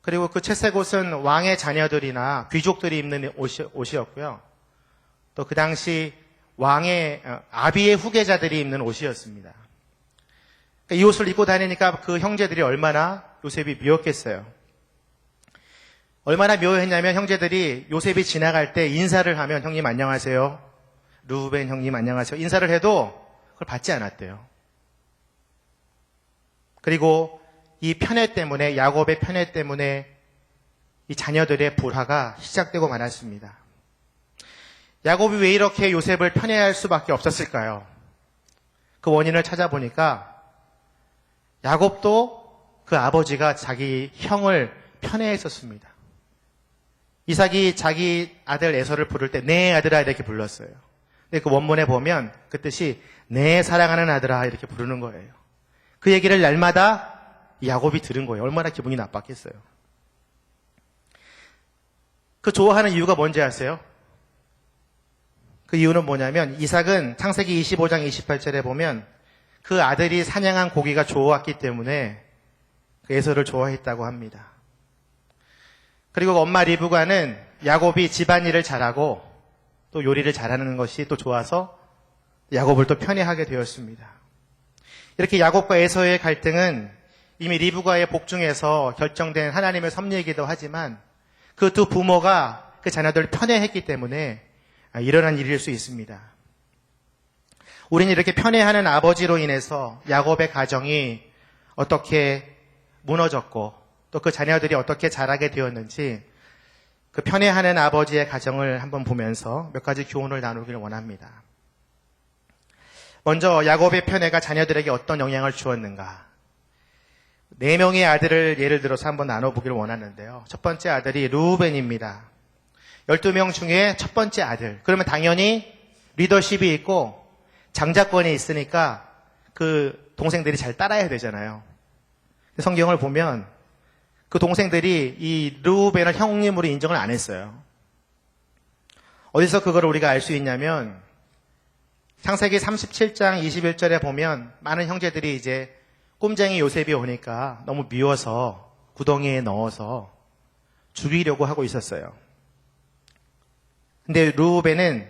그리고 그 채색옷은 왕의 자녀들이나 귀족들이 입는 옷이었고요. 또 그 당시 왕의 아비의 후계자들이 입는 옷이었습니다. 그러니까 이 옷을 입고 다니니까 그 형제들이 얼마나 요셉이 미웠겠어요. 얼마나 미워했냐면 형제들이 요셉이 지나갈 때 인사를 하면 형님 안녕하세요. 루벤 형님 안녕하세요. 인사를 해도 그걸 받지 않았대요. 그리고 이 편애 때문에 야곱의 편애 때문에 이 자녀들의 불화가 시작되고 말았습니다. 야곱이 왜 이렇게 요셉을 편애할 수밖에 없었을까요? 그 원인을 찾아보니까 야곱도 그 아버지가 자기 형을 편애했었습니다. 이삭이 자기 아들 에서를 부를 때 내 아들아 이렇게 불렀어요. 근데 그 원문에 보면 그 뜻이 내 사랑하는 아들아 이렇게 부르는 거예요. 그 얘기를 날마다 야곱이 들은 거예요. 얼마나 기분이 나빴겠어요. 그 좋아하는 이유가 뭔지 아세요? 그 이유는 뭐냐면 이삭은 창세기 25장 28절에 보면 그 아들이 사냥한 고기가 좋았기 때문에 그 에서를 좋아했다고 합니다. 그리고 엄마 리브가는 야곱이 집안일을 잘하고 또 요리를 잘하는 것이 또 좋아서 야곱을 또 편애하게 되었습니다. 이렇게 야곱과 에서의 갈등은 이미 리브가의 복중에서 결정된 하나님의 섭리이기도 하지만 그 두 부모가 그 자녀들을 편애했기 때문에 일어난 일일 수 있습니다. 우리는 이렇게 편애하는 아버지로 인해서 야곱의 가정이 어떻게 무너졌고 또 그 자녀들이 어떻게 자라게 되었는지 그 편애하는 아버지의 가정을 한번 보면서 몇 가지 교훈을 나누기를 원합니다. 먼저 야곱의 편애가 자녀들에게 어떤 영향을 주었는가? 4명의 아들을 예를 들어서 한번 나눠보기를 원하는데요. 첫 번째 아들이 루벤입니다. 12명 중에 첫 번째 아들. 그러면 당연히 리더십이 있고 장자권이 있으니까 그 동생들이 잘 따라야 되잖아요. 성경을 보면 그 동생들이 이 루벤을 형님으로 인정을 안 했어요. 어디서 그걸 우리가 알 수 있냐면 창세기 37장 21절에 보면 많은 형제들이 이제 꼼쟁이 요셉이 오니까 너무 미워서 구덩이에 넣어서 죽이려고 하고 있었어요. 근데 루벤은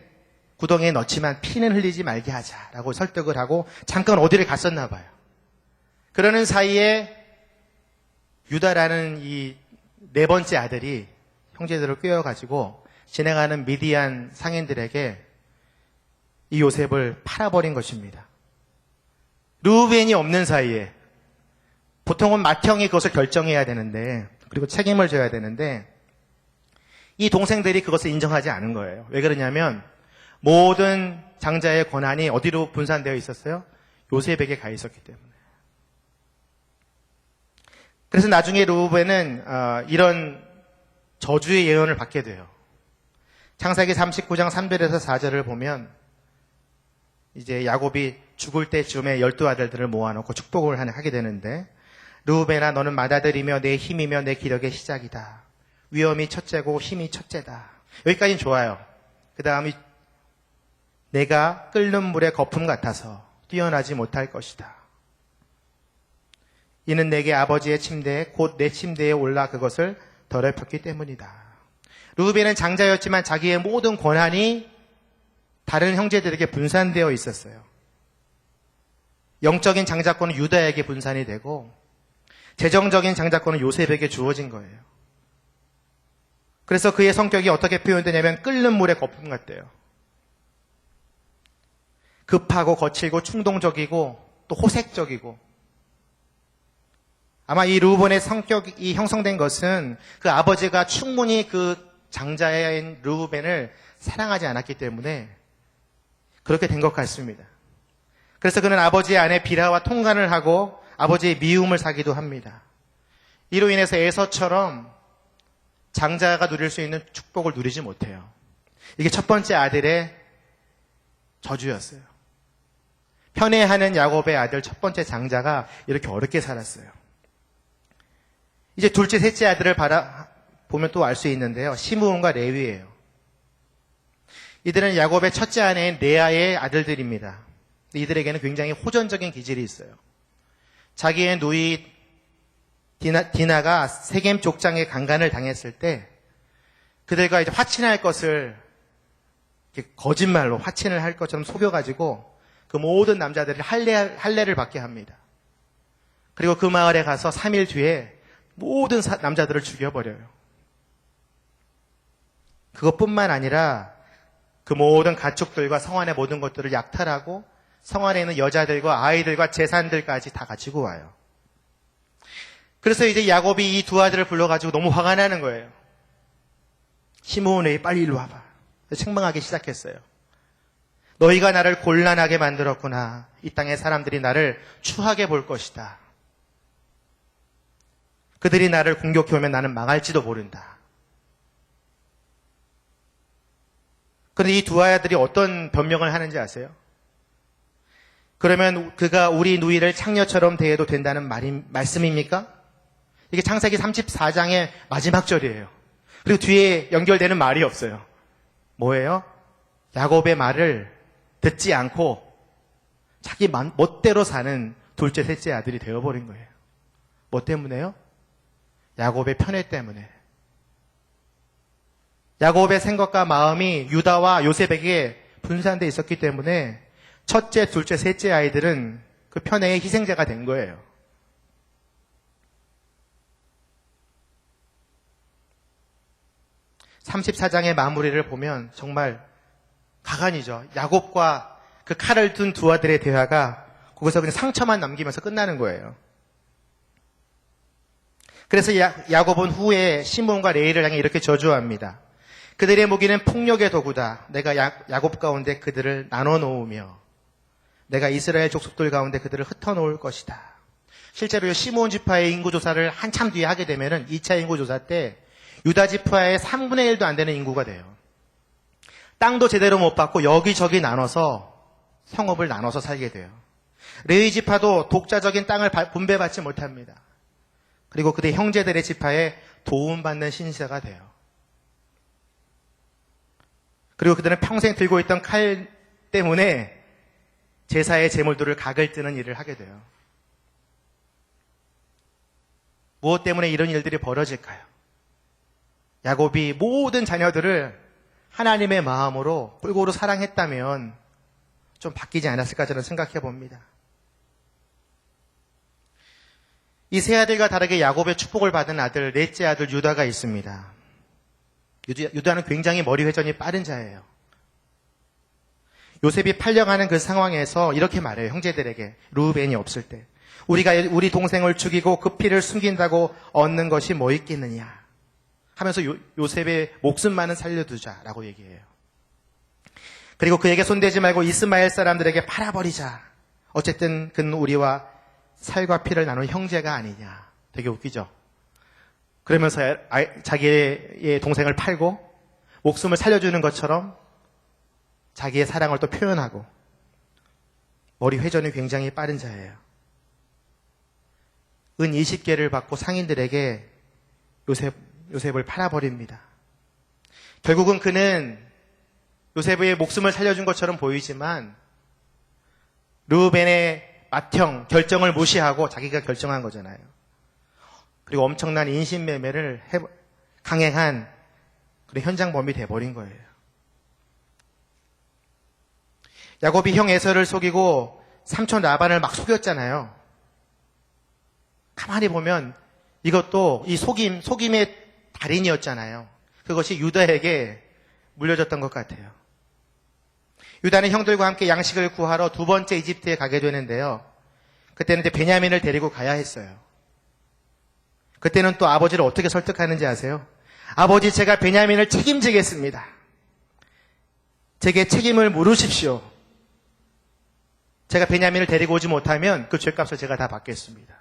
구덩이에 넣지만 피는 흘리지 말게 하자라고 설득을 하고 잠깐 어디를 갔었나 봐요. 그러는 사이에 유다라는 이 4번째 아들이 형제들을 꿰어가지고 진행하는 미디안 상인들에게 이 요셉을 팔아버린 것입니다. 루벤이 없는 사이에 보통은 맏형이 그것을 결정해야 되는데 그리고 책임을 져야 되는데 이 동생들이 그것을 인정하지 않은 거예요. 왜 그러냐면 모든 장자의 권한이 어디로 분산되어 있었어요? 요셉에게 가 있었기 때문에. 그래서 나중에 루벤은 이런 저주의 예언을 받게 돼요. 창세기 39장 3절에서 4절을 보면 이제 야곱이 죽을 때쯤에 12아들들을 모아놓고 축복을 하게 되는데 루벤아 너는 맏아들이며 내 힘이며 내 기력의 시작이다. 위엄이 첫째고 힘이 첫째다. 여기까지는 좋아요. 그 다음이 내가 끓는 물의 거품 같아서 뛰어나지 못할 것이다. 이는 내게 아버지의 침대에 곧 내 침대에 올라 그것을 더럽혔기 때문이다. 루벤은 장자였지만 자기의 모든 권한이 다른 형제들에게 분산되어 있었어요. 영적인 장자권은 유다에게 분산이 되고 재정적인 장자권은 요셉에게 주어진 거예요. 그래서 그의 성격이 어떻게 표현되냐면 끓는 물의 거품 같대요. 급하고 거칠고 충동적이고 또 호색적이고 아마 이 루벤의 성격이 형성된 것은 그 아버지가 충분히 그 장자인 루벤을 사랑하지 않았기 때문에 그렇게 된 것 같습니다. 그래서 그는 아버지의 아내 비라와 통간을 하고 아버지의 미움을 사기도 합니다. 이로 인해서 에서처럼 장자가 누릴 수 있는 축복을 누리지 못해요. 이게 첫 번째 아들의 저주였어요. 편애하는 야곱의 아들 첫 번째 장자가 이렇게 어렵게 살았어요. 이제 둘째, 셋째 아들을 보면 또 알 수 있는데요. 시므온과 레위예요. 이들은 야곱의 첫째 아내인 레아의 아들들입니다. 이들에게는 굉장히 호전적인 기질이 있어요. 자기의 누이 디나가 세겜 족장의 강간을 당했을 때 그들과 이제 화친할 것을 거짓말로 화친을 할 것처럼 속여가지고 그 모든 남자들이 할례를 받게 합니다. 그리고 그 마을에 가서 3일 뒤에 모든 남자들을 죽여버려요. 그것뿐만 아니라 그 모든 가축들과 성 안의 모든 것들을 약탈하고 성 안에 있는 여자들과 아이들과 재산들까지 다 가지고 와요. 그래서 이제 야곱이 이 두 아들을 불러가지고 너무 화가 나는 거예요. 시므온이 빨리 일로 와봐. 책망하기 시작했어요. 너희가 나를 곤란하게 만들었구나. 이 땅의 사람들이 나를 추하게 볼 것이다. 그들이 나를 공격해오면 나는 망할지도 모른다. 그런데 이 두 아들이 어떤 변명을 하는지 아세요? 그러면 그가 우리 누이를 창녀처럼 대해도 된다는 말씀입니까? 이게 창세기 34장의 마지막 절이에요. 그리고 뒤에 연결되는 말이 없어요. 뭐예요? 야곱의 말을 듣지 않고 자기 멋대로 사는 둘째, 셋째 아들이 되어버린 거예요. 뭐 때문에요? 야곱의 편애 때문에. 야곱의 생각과 마음이 유다와 요셉에게 분산되어 있었기 때문에 첫째, 둘째, 셋째 아이들은 그 편애의 희생자가 된 거예요. (34장의) 마무리를 보면 정말 가관이죠. 야곱과 그 칼을 든 두 아들의 대화가 거기서 그냥 상처만 남기면서 끝나는 거예요. 그래서 야곱은 후에 시몬과 레이를 향해 이렇게 저주합니다. 그들의 무기는 폭력의 도구다. 내가 야곱 가운데 그들을 나눠 놓으며 내가 이스라엘 족속들 가운데 그들을 흩어놓을 것이다. 실제로 시므온 지파의 인구조사를 한참 뒤에 하게 되면은 2차 인구조사 때 유다 지파의 3분의 1도 안 되는 인구가 돼요. 땅도 제대로 못 받고 여기저기 나눠서 성읍을 나눠서 살게 돼요. 레위 지파도 독자적인 땅을 분배받지 못합니다. 그리고 그들의 형제들의 지파에 도움받는 신세가 돼요. 그리고 그들은 평생 들고 있던 칼 때문에 제사의 제물들을 각을 뜨는 일을 하게 돼요. 무엇 때문에 이런 일들이 벌어질까요? 야곱이 모든 자녀들을 하나님의 마음으로 골고루 사랑했다면 좀 바뀌지 않았을까 저는 생각해 봅니다. 이 세 아들과 다르게 야곱의 축복을 받은 아들, 넷째 아들 유다가 있습니다. 유다는 굉장히 머리 회전이 빠른 자예요. 요셉이 팔려가는 그 상황에서 이렇게 말해요. 형제들에게. 르우벤이 없을 때. 우리가 우리 동생을 죽이고 그 피를 숨긴다고 얻는 것이 뭐 있겠느냐 하면서 요셉의 목숨만은 살려두자라고 얘기해요. 그리고 그에게 손대지 말고 이스마엘 사람들에게 팔아버리자. 어쨌든 그는 우리와 살과 피를 나눈 형제가 아니냐. 되게 웃기죠. 그러면서 자기의 동생을 팔고 목숨을 살려주는 것처럼 자기의 사랑을 또 표현하고 머리 회전이 굉장히 빠른 자예요. 은 20개를 받고 상인들에게 요셉을 팔아버립니다. 결국은 그는 요셉의 목숨을 살려준 것처럼 보이지만 르우벤의 맏형 결정을 무시하고 자기가 결정한 거잖아요. 그리고 엄청난 인신매매를 강행한 그런 현장범이 돼버린 거예요. 야곱이 형 에서를 속이고 삼촌 라반을 막 속였잖아요. 가만히 보면 이것도 이 속임의 달인이었잖아요. 그것이 유다에게 물려졌던 것 같아요. 유다는 형들과 함께 양식을 구하러 두 번째 이집트에 가게 되는데요. 그때는 이제 베냐민을 데리고 가야 했어요. 그때는 또 아버지를 어떻게 설득하는지 아세요? 아버지, 제가 베냐민을 책임지겠습니다. 제게 책임을 물으십시오. 제가 베냐민을 데리고 오지 못하면 그 죄값을 제가 다 받겠습니다.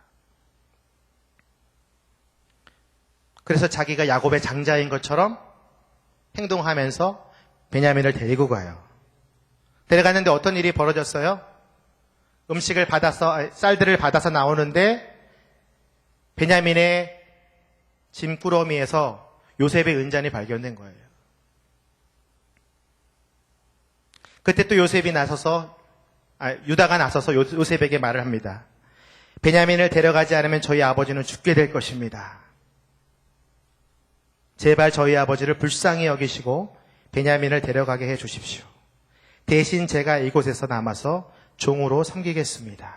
그래서 자기가 야곱의 장자인 것처럼 행동하면서 베냐민을 데리고 가요. 데려갔는데 어떤 일이 벌어졌어요? 음식을 받아서, 쌀들을 받아서 나오는데 베냐민의 짐꾸러미에서 요셉의 은잔이 발견된 거예요. 그때 또 유다가 나서서 요셉에게 말을 합니다. 베냐민을 데려가지 않으면 저희 아버지는 죽게 될 것입니다. 제발 저희 아버지를 불쌍히 여기시고 베냐민을 데려가게 해 주십시오. 대신 제가 이곳에서 남아서 종으로 섬기겠습니다.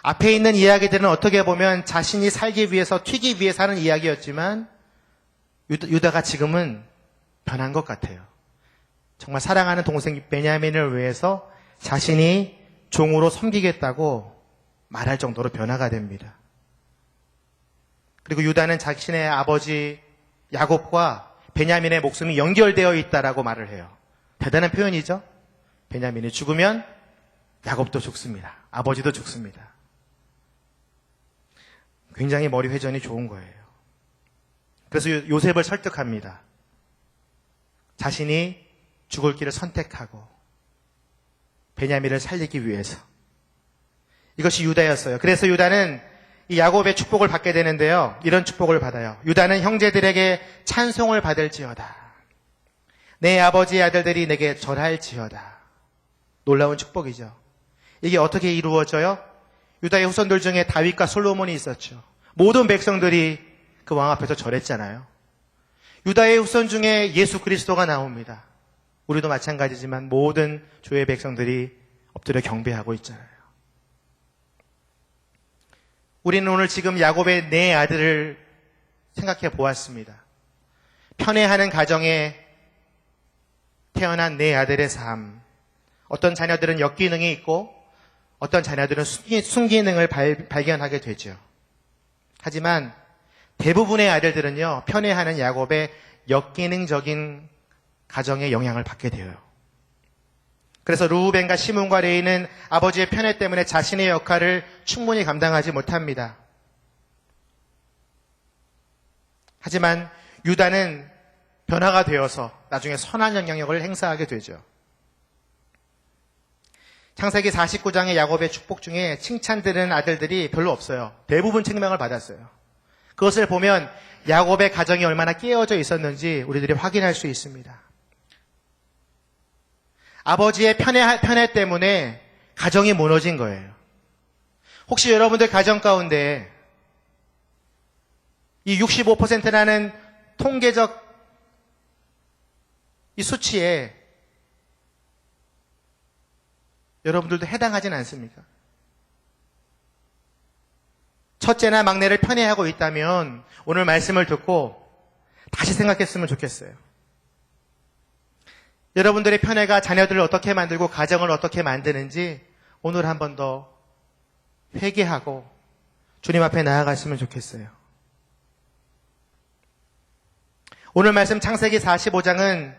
앞에 있는 이야기들은 어떻게 보면 자신이 살기 위해서, 튀기 위해서 하는 이야기였지만 유다가 지금은 변한 것 같아요. 정말 사랑하는 동생 베냐민을 위해서 자신이 종으로 섬기겠다고 말할 정도로 변화가 됩니다. 그리고 유다는 자신의 아버지 야곱과 베냐민의 목숨이 연결되어 있다라고 말을 해요. 대단한 표현이죠? 베냐민이 죽으면 야곱도 죽습니다. 아버지도 죽습니다. 굉장히 머리 회전이 좋은 거예요. 그래서 요셉을 설득합니다. 자신이 죽을 길을 선택하고 베냐민을 살리기 위해서. 이것이 유다였어요. 그래서 유다는 이 야곱의 축복을 받게 되는데요. 이런 축복을 받아요. 유다는 형제들에게 찬송을 받을지어다. 내 아버지의 아들들이 내게 절할지어다. 놀라운 축복이죠. 이게 어떻게 이루어져요? 유다의 후손들 중에 다윗과 솔로몬이 있었죠. 모든 백성들이 그 왕 앞에서 절했잖아요. 유다의 후손 중에 예수 그리스도가 나옵니다. 우리도 마찬가지지만 모든 주의 백성들이 엎드려 경배하고 있잖아요. 우리는 오늘 지금 야곱의 네 아들을 생각해 보았습니다. 편애하는 가정에 태어난 네 아들의 삶. 어떤 자녀들은 역기능이 있고 어떤 자녀들은 순기능을 발견하게 되죠. 하지만 대부분의 아들들은요, 편애하는 야곱의 역기능적인 가정에 영향을 받게 돼요. 그래서 루우벤과 시몬과 레이는 아버지의 편애 때문에 자신의 역할을 충분히 감당하지 못합니다. 하지만 유다는 변화가 되어서 나중에 선한 영향력을 행사하게 되죠. 창세기 49장의 야곱의 축복 중에 칭찬 들은 아들들이 별로 없어요. 대부분 책망을 받았어요. 그것을 보면 야곱의 가정이 얼마나 깨어져 있었는지 우리들이 확인할 수 있습니다. 아버지의 편애 때문에 가정이 무너진 거예요. 혹시 여러분들 가정 가운데 이 65%라는 통계적 이 수치에 여러분들도 해당하진 않습니까? 첫째나 막내를 편애하고 있다면 오늘 말씀을 듣고 다시 생각했으면 좋겠어요. 여러분들의 편애가 자녀들을 어떻게 만들고 가정을 어떻게 만드는지 오늘 한 번 더 회개하고 주님 앞에 나아갔으면 좋겠어요. 오늘 말씀 창세기 45장은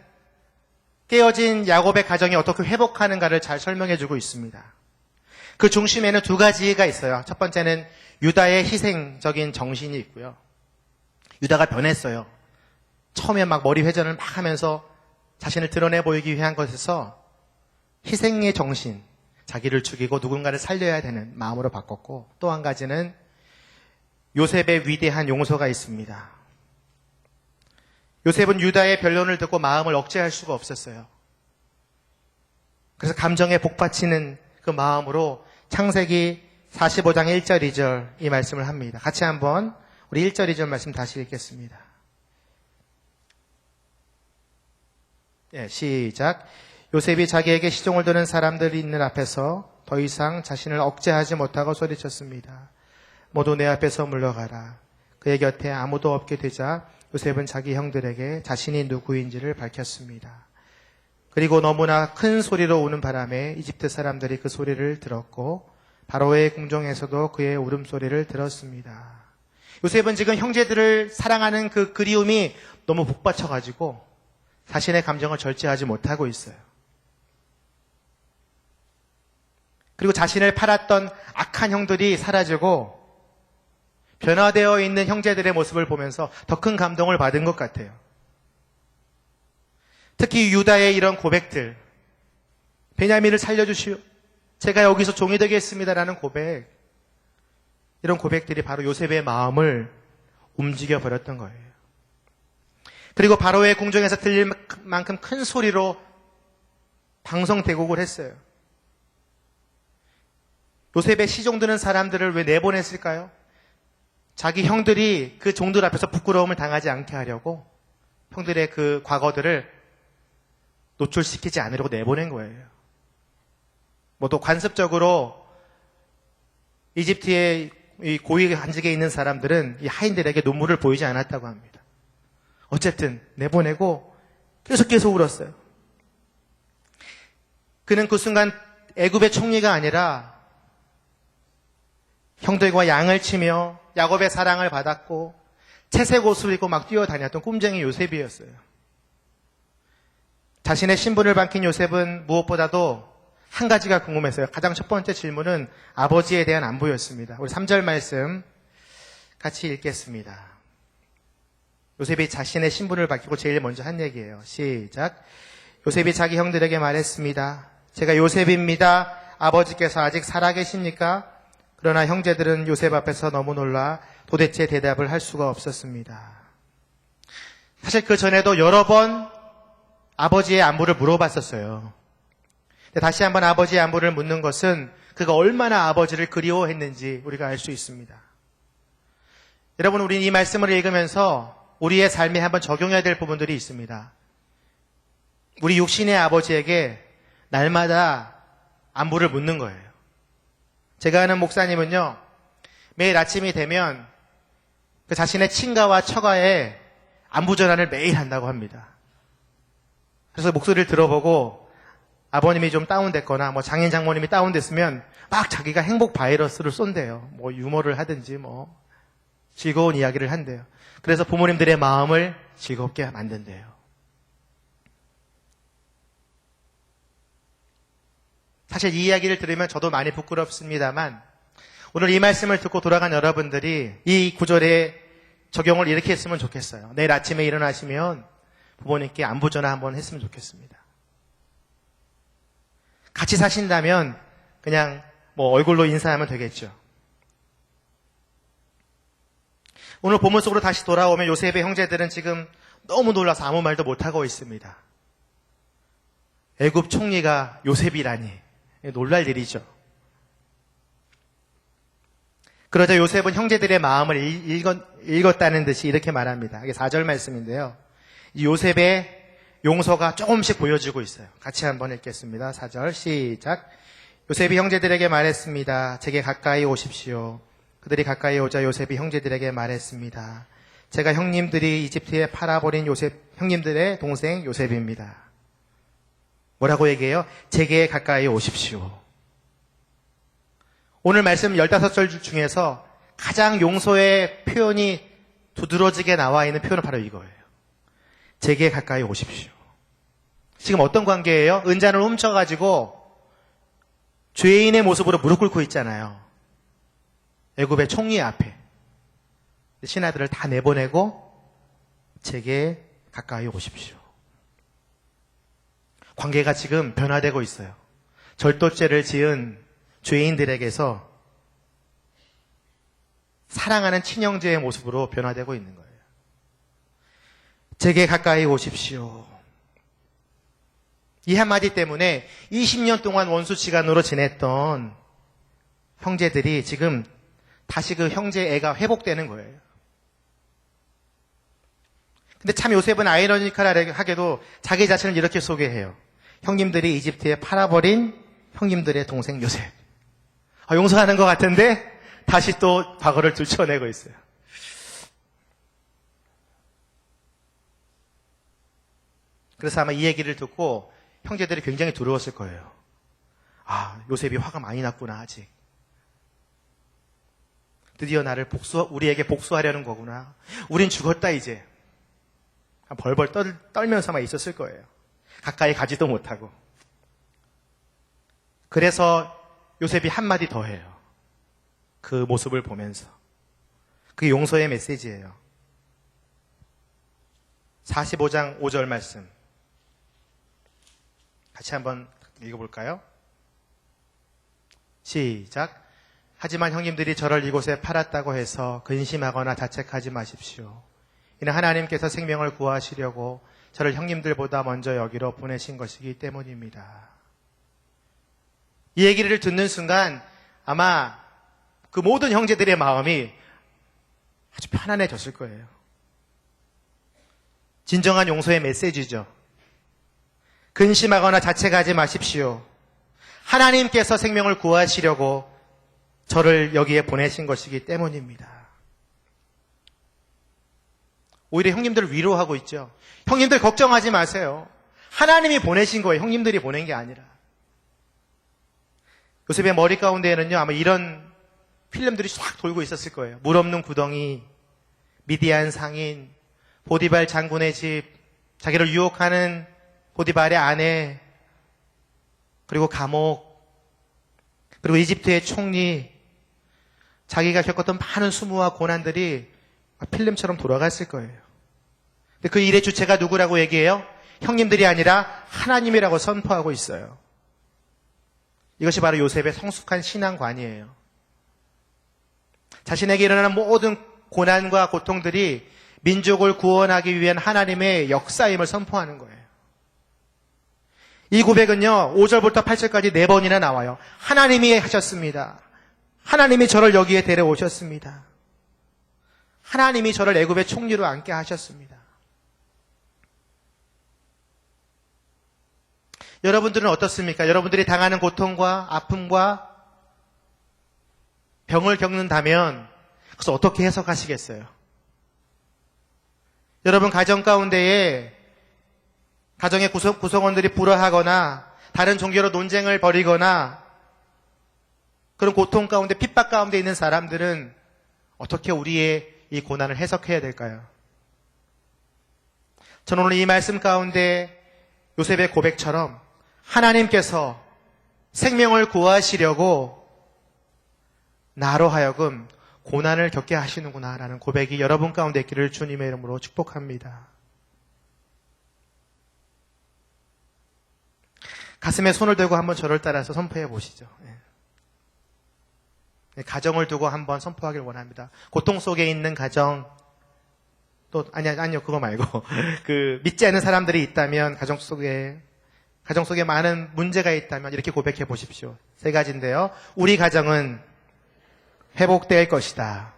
깨어진 야곱의 가정이 어떻게 회복하는가를 잘 설명해주고 있습니다. 그 중심에는 두 가지가 있어요. 첫 번째는 유다의 희생적인 정신이 있고요. 유다가 변했어요. 처음에 막 머리 회전을 막 하면서 자신을 드러내 보이기 위한 것에서 희생의 정신, 자기를 죽이고 누군가를 살려야 되는 마음으로 바꿨고, 또 한 가지는 요셉의 위대한 용서가 있습니다. 요셉은 유다의 변론을 듣고 마음을 억제할 수가 없었어요. 그래서 감정에 복받치는 그 마음으로 창세기 45장 1절 2절 이 말씀을 합니다. 같이 한번 우리 1절 2절 말씀 다시 읽겠습니다. 시작. 요셉이 자기에게 시종을 드는 사람들이 있는 앞에서 더 이상 자신을 억제하지 못하고 소리쳤습니다. 모두 내 앞에서 물러가라. 그의 곁에 아무도 없게 되자 요셉은 자기 형들에게 자신이 누구인지를 밝혔습니다. 그리고 너무나 큰 소리로 우는 바람에 이집트 사람들이 그 소리를 들었고 바로의 궁정에서도 그의 울음소리를 들었습니다. 요셉은 지금 형제들을 사랑하는 그 그리움이 너무 복받쳐가지고 자신의 감정을 절제하지 못하고 있어요. 그리고 자신을 팔았던 악한 형들이 사라지고 변화되어 있는 형제들의 모습을 보면서 더 큰 감동을 받은 것 같아요. 특히 유다의 이런 고백들, 베냐민을 살려주시오, 제가 여기서 종이 되겠습니다라는 고백, 이런 고백들이 바로 요셉의 마음을 움직여 버렸던 거예요. 그리고 바로의 궁정에서 들릴 만큼 큰 소리로 방송 대곡을 했어요. 요셉의 시종 드는 사람들을 왜 내보냈을까요? 자기 형들이 그 종들 앞에서 부끄러움을 당하지 않게 하려고 형들의 그 과거들을 노출시키지 않으려고 내보낸 거예요. 뭐 또 관습적으로 이집트의 이 고위 관직에 있는 사람들은 이 하인들에게 눈물을 보이지 않았다고 합니다. 어쨌든 내보내고 계속 울었어요. 그는 그 순간 애굽의 총리가 아니라 형들과 양을 치며 야곱의 사랑을 받았고 채색 옷을 입고 막 뛰어다녔던 꿈쟁이 요셉이었어요. 자신의 신분을 밝힌 요셉은 무엇보다도 한 가지가 궁금했어요. 가장 첫 번째 질문은 아버지에 대한 안부였습니다. 우리 3절 말씀 같이 읽겠습니다. 요셉이 자신의 신분을 밝히고 제일 먼저 한 얘기예요. 시작. 요셉이 자기 형들에게 말했습니다. 제가 요셉입니다. 아버지께서 아직 살아계십니까? 그러나 형제들은 요셉 앞에서 너무 놀라 도대체 대답을 할 수가 없었습니다. 사실 그 전에도 여러 번 아버지의 안부를 물어봤었어요. 근데 다시 한번 아버지의 안부를 묻는 것은 그가 얼마나 아버지를 그리워했는지 우리가 알 수 있습니다. 여러분, 우리는 이 말씀을 읽으면서 우리의 삶에 한번 적용해야 될 부분들이 있습니다. 우리 육신의 아버지에게 날마다 안부를 묻는 거예요. 제가 아는 목사님은요, 매일 아침이 되면 그 자신의 친가와 처가에 안부 전환을 매일 한다고 합니다. 그래서 목소리를 들어보고 아버님이 좀 다운됐거나 뭐 장인 장모님이 다운됐으면 막 자기가 행복 바이러스를 쏜대요. 뭐 유머를 하든지 뭐 즐거운 이야기를 한대요. 그래서 부모님들의 마음을 즐겁게 만든대요. 사실 이 이야기를 들으면 저도 많이 부끄럽습니다만 오늘 이 말씀을 듣고 돌아간 여러분들이 이 구절에 적용을 이렇게 했으면 좋겠어요. 내일 아침에 일어나시면 부모님께 안부 전화 한번 했으면 좋겠습니다. 같이 사신다면 그냥 뭐 얼굴로 인사하면 되겠죠. 오늘 본문 속으로 다시 돌아오면 요셉의 형제들은 지금 너무 놀라서 아무 말도 못하고 있습니다. 애굽 총리가 요셉이라니 놀랄 일이죠. 그러자 요셉은 형제들의 마음을 읽었다는 듯이 이렇게 말합니다. 이게 4절 말씀인데요. 이 요셉의 용서가 조금씩 보여지고 있어요. 같이 한번 읽겠습니다. 4절 시작. 요셉이 형제들에게 말했습니다. 제게 가까이 오십시오. 그들이 가까이 오자 요셉이 형제들에게 말했습니다. 제가 형님들이 이집트에 팔아버린 형님들의 동생 요셉입니다. 뭐라고 얘기해요? 제게 가까이 오십시오. 오늘 말씀 15절 중에서 가장 용서의 표현이 두드러지게 나와 있는 표현은 바로 이거예요. 제게 가까이 오십시오. 지금 어떤 관계예요? 은잔을 훔쳐가지고 죄인의 모습으로 무릎 꿇고 있잖아요. 애굽의 총리 앞에. 신하들을 다 내보내고 제게 가까이 오십시오. 관계가 지금 변화되고 있어요. 절도죄를 지은 죄인들에게서 사랑하는 친형제의 모습으로 변화되고 있는 거예요. 제게 가까이 오십시오. 이 한마디 때문에 20년 동안 원수지간으로 지냈던 형제들이 지금 다시 그 형제의 애가 회복되는 거예요. 근데 참 요셉은 아이러니컬하게도 자기 자신을 이렇게 소개해요. 형님들이 이집트에 팔아버린 형님들의 동생 요셉. 용서하는 것 같은데 다시 또 과거를 들춰내고 있어요. 그래서 아마 이 얘기를 듣고 형제들이 굉장히 두려웠을 거예요. 요셉이 화가 많이 났구나, 아직. 드디어 우리에게 복수하려는 거구나. 우린 죽었다, 이제. 벌벌 떨면서만 있었을 거예요. 가까이 가지도 못하고. 그래서 요셉이 한마디 더 해요. 그 모습을 보면서. 그게 용서의 메시지예요. 45장 5절 말씀. 같이 한번 읽어볼까요? 시작. 하지만 형님들이 저를 이곳에 팔았다고 해서 근심하거나 자책하지 마십시오. 이는 하나님께서 생명을 구하시려고 저를 형님들보다 먼저 여기로 보내신 것이기 때문입니다. 이 얘기를 듣는 순간 아마 그 모든 형제들의 마음이 아주 편안해졌을 거예요. 진정한 용서의 메시지죠. 근심하거나 자책하지 마십시오. 하나님께서 생명을 구하시려고 저를 여기에 보내신 것이기 때문입니다. 오히려 형님들을 위로하고 있죠. 형님들 걱정하지 마세요. 하나님이 보내신 거예요. 형님들이 보낸 게 아니라. 요셉의 머리 가운데에는요, 아마 이런 필름들이 싹 돌고 있었을 거예요. 물 없는 구덩이, 미디안 상인, 보디발 장군의 집, 자기를 유혹하는 보디발의 아내, 그리고 감옥, 그리고 이집트의 총리, 자기가 겪었던 많은 수모와 고난들이 필름처럼 돌아갔을 거예요. 근데 그 일의 주체가 누구라고 얘기해요? 형님들이 아니라 하나님이라고 선포하고 있어요. 이것이 바로 요셉의 성숙한 신앙관이에요. 자신에게 일어나는 모든 고난과 고통들이 민족을 구원하기 위한 하나님의 역사임을 선포하는 거예요. 이 고백은요, 5절부터 8절까지 4번이나 나와요. 하나님이 하셨습니다. 하나님이 저를 여기에 데려오셨습니다. 하나님이 저를 애굽의 총리로 앉게 하셨습니다. 여러분들은 어떻습니까? 여러분들이 당하는 고통과 아픔과 병을 겪는다면 그것을 어떻게 해석하시겠어요? 여러분 가정 가운데에 가정의 구성원들이 불화하거나 다른 종교로 논쟁을 벌이거나 그런 고통 가운데 핍박 가운데 있는 사람들은 어떻게 우리의 이 고난을 해석해야 될까요? 저는 오늘 이 말씀 가운데 요셉의 고백처럼 하나님께서 생명을 구하시려고 나로 하여금 고난을 겪게 하시는구나라는 고백이 여러분 가운데 있기를 주님의 이름으로 축복합니다. 가슴에 손을 대고 한번 저를 따라서 선포해 보시죠. 가정을 두고 한번 선포하길 원합니다. 고통 속에 있는 가정, 또 아니요 그거 말고 믿지 않는 사람들이 있다면 가정 속에 많은 문제가 있다면 이렇게 고백해 보십시오. 3가지인데요. 우리 가정은 회복될 것이다.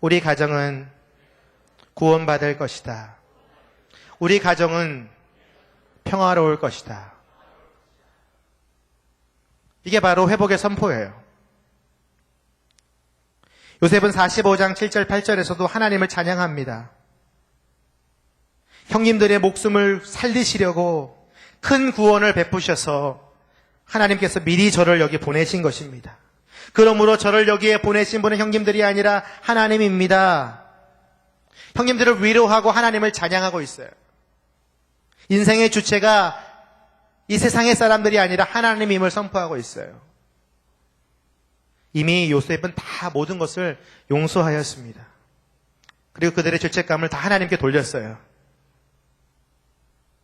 우리 가정은 구원받을 것이다. 우리 가정은 평화로울 것이다. 이게 바로 회복의 선포예요. 요셉은 45장 7절 8절에서도 하나님을 찬양합니다. 형님들의 목숨을 살리시려고 큰 구원을 베푸셔서 하나님께서 미리 저를 여기 보내신 것입니다. 그러므로 저를 여기에 보내신 분은 형님들이 아니라 하나님입니다. 형님들을 위로하고 하나님을 찬양하고 있어요. 인생의 주체가 이 세상의 사람들이 아니라 하나님임을 선포하고 있어요. 이미 요셉은 다 모든 것을 용서하였습니다. 그리고 그들의 죄책감을 다 하나님께 돌렸어요.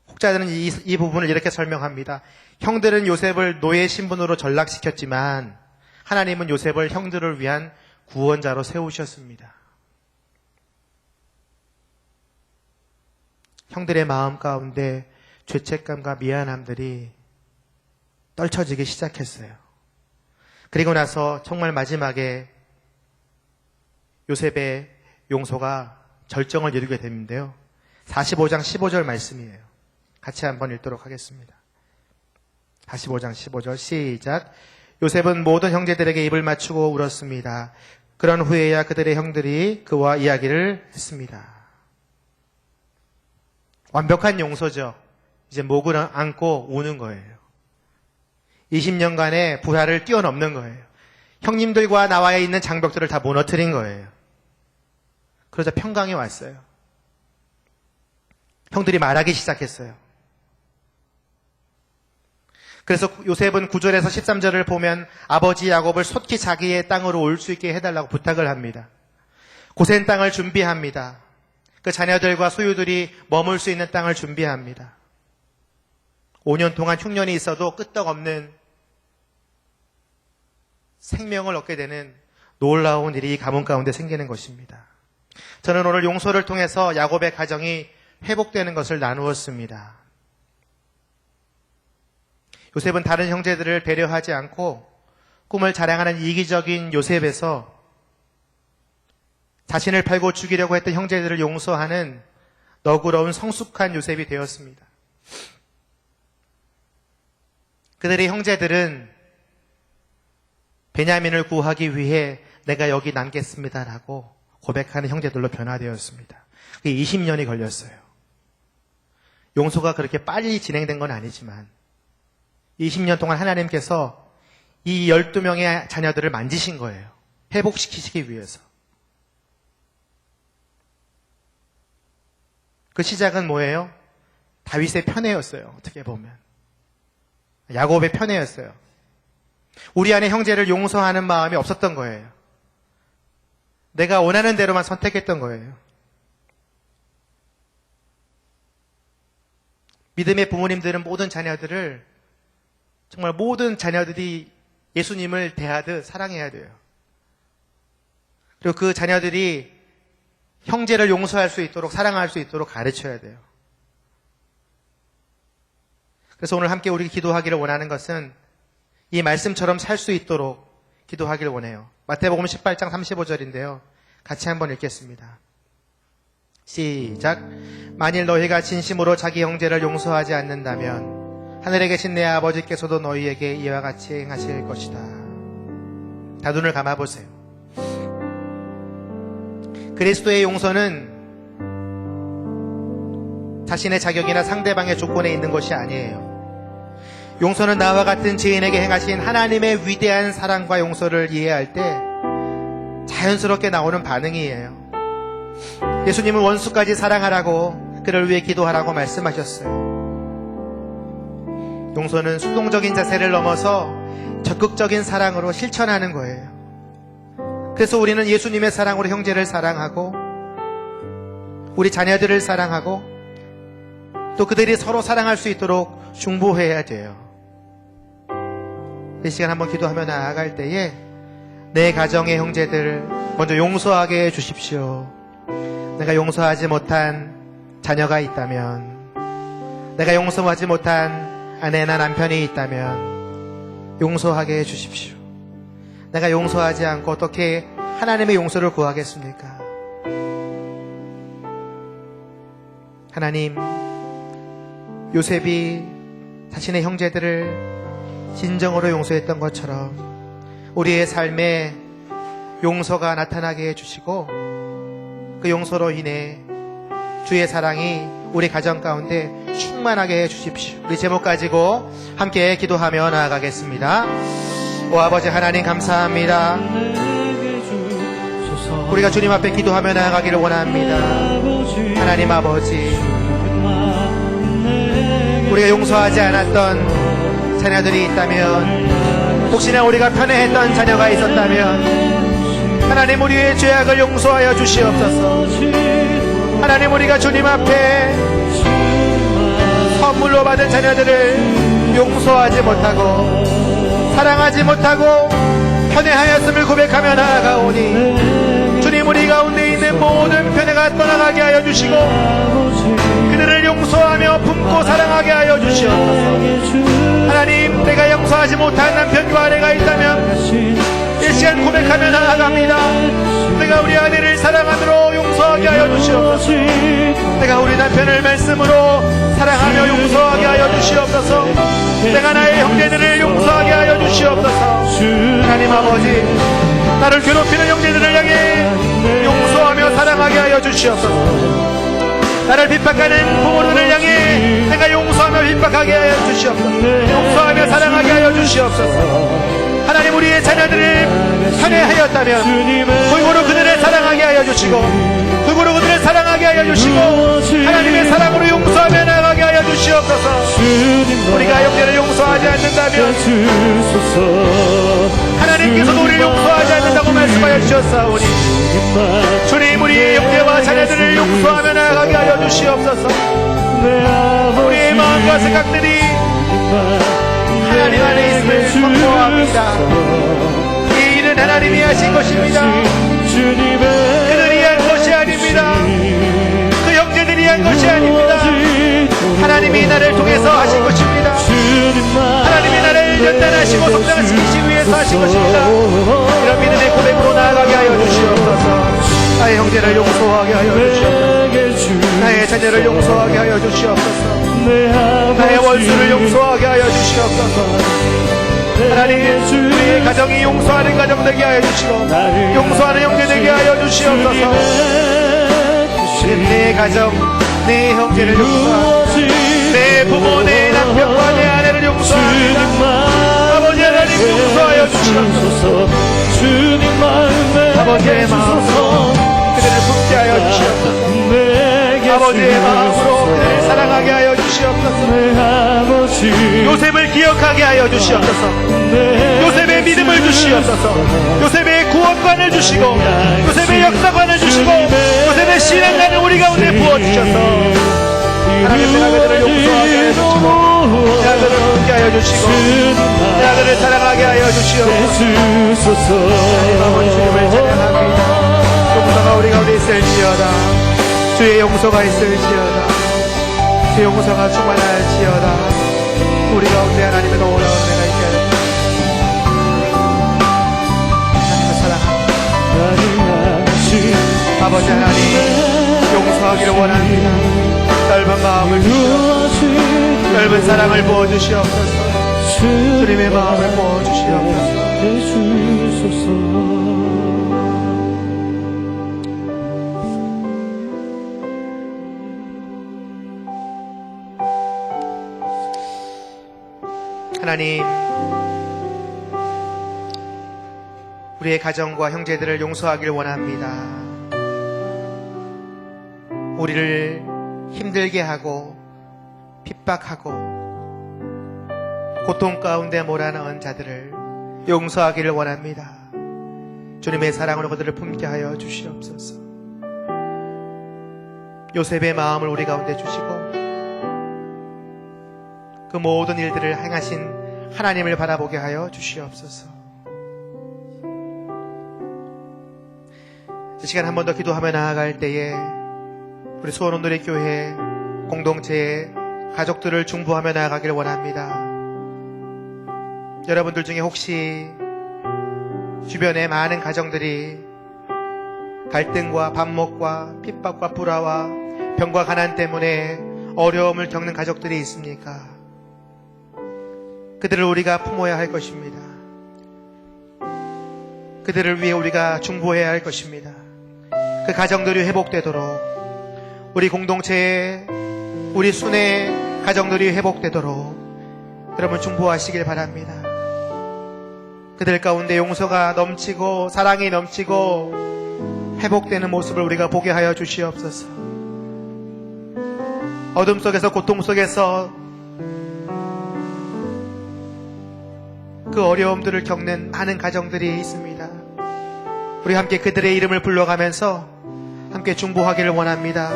혹자들은 이 부분을 이렇게 설명합니다. 형들은 요셉을 노예 신분으로 전락시켰지만 하나님은 요셉을 형들을 위한 구원자로 세우셨습니다. 형들의 마음 가운데 죄책감과 미안함들이 떨쳐지기 시작했어요. 그리고 나서 정말 마지막에 요셉의 용서가 절정을 이루게 되는데요. 45장 15절 말씀이에요. 같이 한번 읽도록 하겠습니다. 45장 15절 시작. 요셉은 모든 형제들에게 입을 맞추고 울었습니다. 그런 후에야 그들의 형들이 그와 이야기를 했습니다. 완벽한 용서죠. 이제 목을 안고 우는 거예요. 20년간의 부하를 뛰어넘는 거예요. 형님들과 나와에 있는 장벽들을 다 무너뜨린 거예요. 그러자 평강이 왔어요. 형들이 말하기 시작했어요. 그래서 요셉은 9절에서 13절을 보면 아버지 야곱을 속히 자기의 땅으로 올 수 있게 해달라고 부탁을 합니다. 고센 땅을 준비합니다. 그 자녀들과 소유들이 머물 수 있는 땅을 준비합니다. 5년 동안 흉년이 있어도 끄떡없는 생명을 얻게 되는 놀라운 일이 이 가문 가운데 생기는 것입니다. 저는 오늘 용서를 통해서 야곱의 가정이 회복되는 것을 나누었습니다. 요셉은 다른 형제들을 배려하지 않고 꿈을 자랑하는 이기적인 요셉에서 자신을 팔고 죽이려고 했던 형제들을 용서하는 너그러운 성숙한 요셉이 되었습니다. 그들의 형제들은 베냐민을 구하기 위해 내가 여기 남겠습니다라고 고백하는 형제들로 변화되었습니다. 그게 20년이 걸렸어요. 용서가 그렇게 빨리 진행된 건 아니지만 20년 동안 하나님께서 이 12명의 자녀들을 만지신 거예요. 회복시키시기 위해서. 그 시작은 뭐예요? 다윗의 편애였어요. 어떻게 보면. 야곱의 편애였어요. 우리 안에 형제를 용서하는 마음이 없었던 거예요. 내가 원하는 대로만 선택했던 거예요. 믿음의 부모님들은 모든 자녀들을 정말 모든 자녀들이 예수님을 대하듯 사랑해야 돼요. 그리고 그 자녀들이 형제를 용서할 수 있도록 사랑할 수 있도록 가르쳐야 돼요. 그래서 오늘 함께 우리 기도하기를 원하는 것은 이 말씀처럼 살 수 있도록 기도하기를 원해요. 마태복음 18장 35절인데요. 같이 한번 읽겠습니다. 시작. 만일 너희가 진심으로 자기 형제를 용서하지 않는다면 하늘에 계신 내 아버지께서도 너희에게 이와 같이 행하실 것이다. 다 눈을 감아보세요. 그리스도의 용서는 자신의 자격이나 상대방의 조건에 있는 것이 아니에요. 용서는 나와 같은 죄인에게 행하신 하나님의 위대한 사랑과 용서를 이해할 때 자연스럽게 나오는 반응이에요. 예수님은 원수까지 사랑하라고 그를 위해 기도하라고 말씀하셨어요. 용서는 수동적인 자세를 넘어서 적극적인 사랑으로 실천하는 거예요. 그래서 우리는 예수님의 사랑으로 형제를 사랑하고 우리 자녀들을 사랑하고 또 그들이 서로 사랑할 수 있도록 중보해야 돼요. 이 시간 한번 기도하며 나아갈 때에 내 가정의 형제들 먼저 용서하게 해 주십시오. 내가 용서하지 못한 자녀가 있다면, 내가 용서하지 못한 아내나 남편이 있다면 용서하게 해 주십시오. 내가 용서하지 않고 어떻게 하나님의 용서를 구하겠습니까? 하나님, 요셉이 자신의 형제들을 진정으로 용서했던 것처럼 우리의 삶에 용서가 나타나게 해주시고 그 용서로 인해 주의 사랑이 우리 가정 가운데 충만하게 해주십시오. 우리 제목 가지고 함께 기도하며 나아가겠습니다. 오 아버지 하나님 감사합니다. 우리가 주님 앞에 기도하며 나아가기를 원합니다. 하나님 아버지, 우리가 용서하지 않았던 자녀들이 있다면, 혹시나 우리가 편애했던 자녀가 있었다면 하나님 우리의 죄악을 용서하여 주시옵소서. 하나님 우리가 주님 앞에 선물로 받은 자녀들을 용서하지 못하고 사랑하지 못하고 편애하였음을 고백하며 나아가오니 주님 우리 가운데 있는 모든 편애가 떠나가게 하여 주시고 그들을 용서하며 품고 사랑하게 하여 주시옵소서. 하나님, 내가 용서하지 못한 남편과 아내가 있다면 이 시간 고백하며 나아갑니다. 내가 우리 아내를 사랑함으로 용서하게 하여 주시옵소서. 내가 우리 남편을 말씀으로 사랑하며 용서하게 하여 주시옵소서. 내가 나의 형제들을 용서하게 하여 주시옵소서. 하나님 아버지, 나를 괴롭히는 형제들을 향해 용서하며 사랑하게 하여 주시옵소서. 나를 핍박하는 부모들을 향해 내가 용서하며 핍박하게 하여 주시옵소서. 용서하며 사랑하게 하여 주시옵소서. 하나님 우리의 자녀들을 편애하였다면 골고루 그들을 사랑하게 하여 주시고 골고루 그들을 사랑하게 하여 주시고 하나님의 사랑으로 용서하며 나가게 하여 주시옵소서. 우리가 형제를 용서하지 않는다 하면 주소서. 하나님께서도 우리를 용서하지 않는다고 말씀하여 주셨사오니 주님 우리 형제와 자녀들을 용서하며 나아가게 하여 주시옵소서. 우리의 마음과 생각들이 하나님 안에 있음을 선포합니다. 이 일은 하나님이 하신 것입니다. 그들이 한 것이 아닙니다. 그 형제들이 한 것이 아닙니다. 하나님이 나를 통해서 하신 것입니다. 하나님이 나를 연단하시고 성장시키시기 위해서 하신 것입니다. 이런 믿음의 고백으로 나아가게 하여 주시옵소서. 나의 형제를 용서하게 하여 주시옵소서. 나의 자녀를 용서하게 하여 주시옵소서. 나의 원수를 용서하게 하여 주시옵소서. 하나님 우리의 가정이 용서하는 가정 되게 하여 주시고 용서하는 형제 되게 하여 주시옵소서. 내 가정 내 형제를 용서하고 내 부모 내 남편과 내 아내를 용서합니다. 아버지 하나님 용서하여 주시옵소서. 아버지의 마음으로 그들을 품게 하여 주시옵소서. 아버지의 마음으로 그들을 사랑하게 하여 주시옵소서. 요셉을 기억하게 하여 주시옵소서. 요셉의 믿음을 주시옵소서. 요셉의 구원관을 주시고 요셉의 역사관을 주시고 요셉의 신앙관을 우리 가운데 부어주셔서 하나님 내 아들을 용서하게 하여 주시고 내 아들을 품게 하여 주시고 내 아들을 사랑하게 하여 주시옵소서. 하나님 아버지 주님을 찬양합니다. 용서가 우리 가운데 있을지어다. 주의 용서가 있을지어다. 주의 용서가 충만할지어다. 우리 가운데 하나님의 놀라운 은혜가 있게 하여 하나님을 사랑합니다. 아버지 하나님 용서하기를 원합니다. 넓은 마음을 주시옵소서. 넓은 사랑을 부어주시옵소서. 주님의 마음을 부어주시옵소서. 하나님 우리의 가정과 형제들을 용서하기를 원합니다. 우리를 힘들게 하고 핍박하고 고통 가운데 몰아넣은 자들을 용서하기를 원합니다. 주님의 사랑으로 그들을 품게 하여 주시옵소서. 요셉의 마음을 우리 가운데 주시고 그 모든 일들을 행하신 하나님을 바라보게 하여 주시옵소서. 이 시간 한 번 더 기도하며 나아갈 때에 우리 수원온누리 교회 공동체의 가족들을 중보하며 나아가기를 원합니다. 여러분들 중에 혹시 주변에 많은 가정들이 갈등과 반목과 핍박과 불화와 병과 가난 때문에 어려움을 겪는 가족들이 있습니까? 그들을 우리가 품어야 할 것입니다. 그들을 위해 우리가 중보해야 할 것입니다. 그 가정들이 회복되도록 우리 공동체에 우리 순회 가정들이 회복되도록 여러분 중보하시길 바랍니다. 그들 가운데 용서가 넘치고 사랑이 넘치고 회복되는 모습을 우리가 보게 하여 주시옵소서. 어둠 속에서 고통 속에서 그 어려움들을 겪는 많은 가정들이 있습니다. 우리 함께 그들의 이름을 불러가면서 함께 중보하기를 원합니다.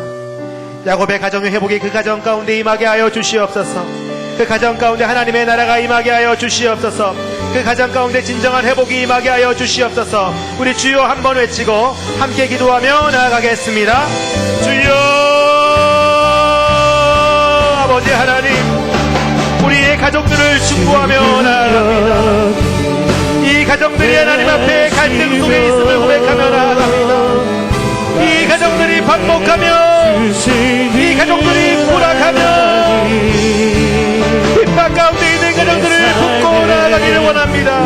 야곱의 가정의 회복이 그 가정 가운데 임하게 하여 주시옵소서. 그 가정 가운데 하나님의 나라가 임하게 하여 주시옵소서. 그 가정 가운데 진정한 회복이 임하게 하여 주시옵소서. 우리 주여 한번 외치고 함께 기도하며 나아가겠습니다. 주여 아버지 하나님 우리의 가족들을 중보하며 나아갑니다. 이 가정들이 하나님 앞에 갈등 속에 있음을 고백하며 나아갑니다. 이 가정들이 반복하며 이 가정들이 불악하며 핍박 가운데 있는 가정들을 품고 나아가기를 원합니다.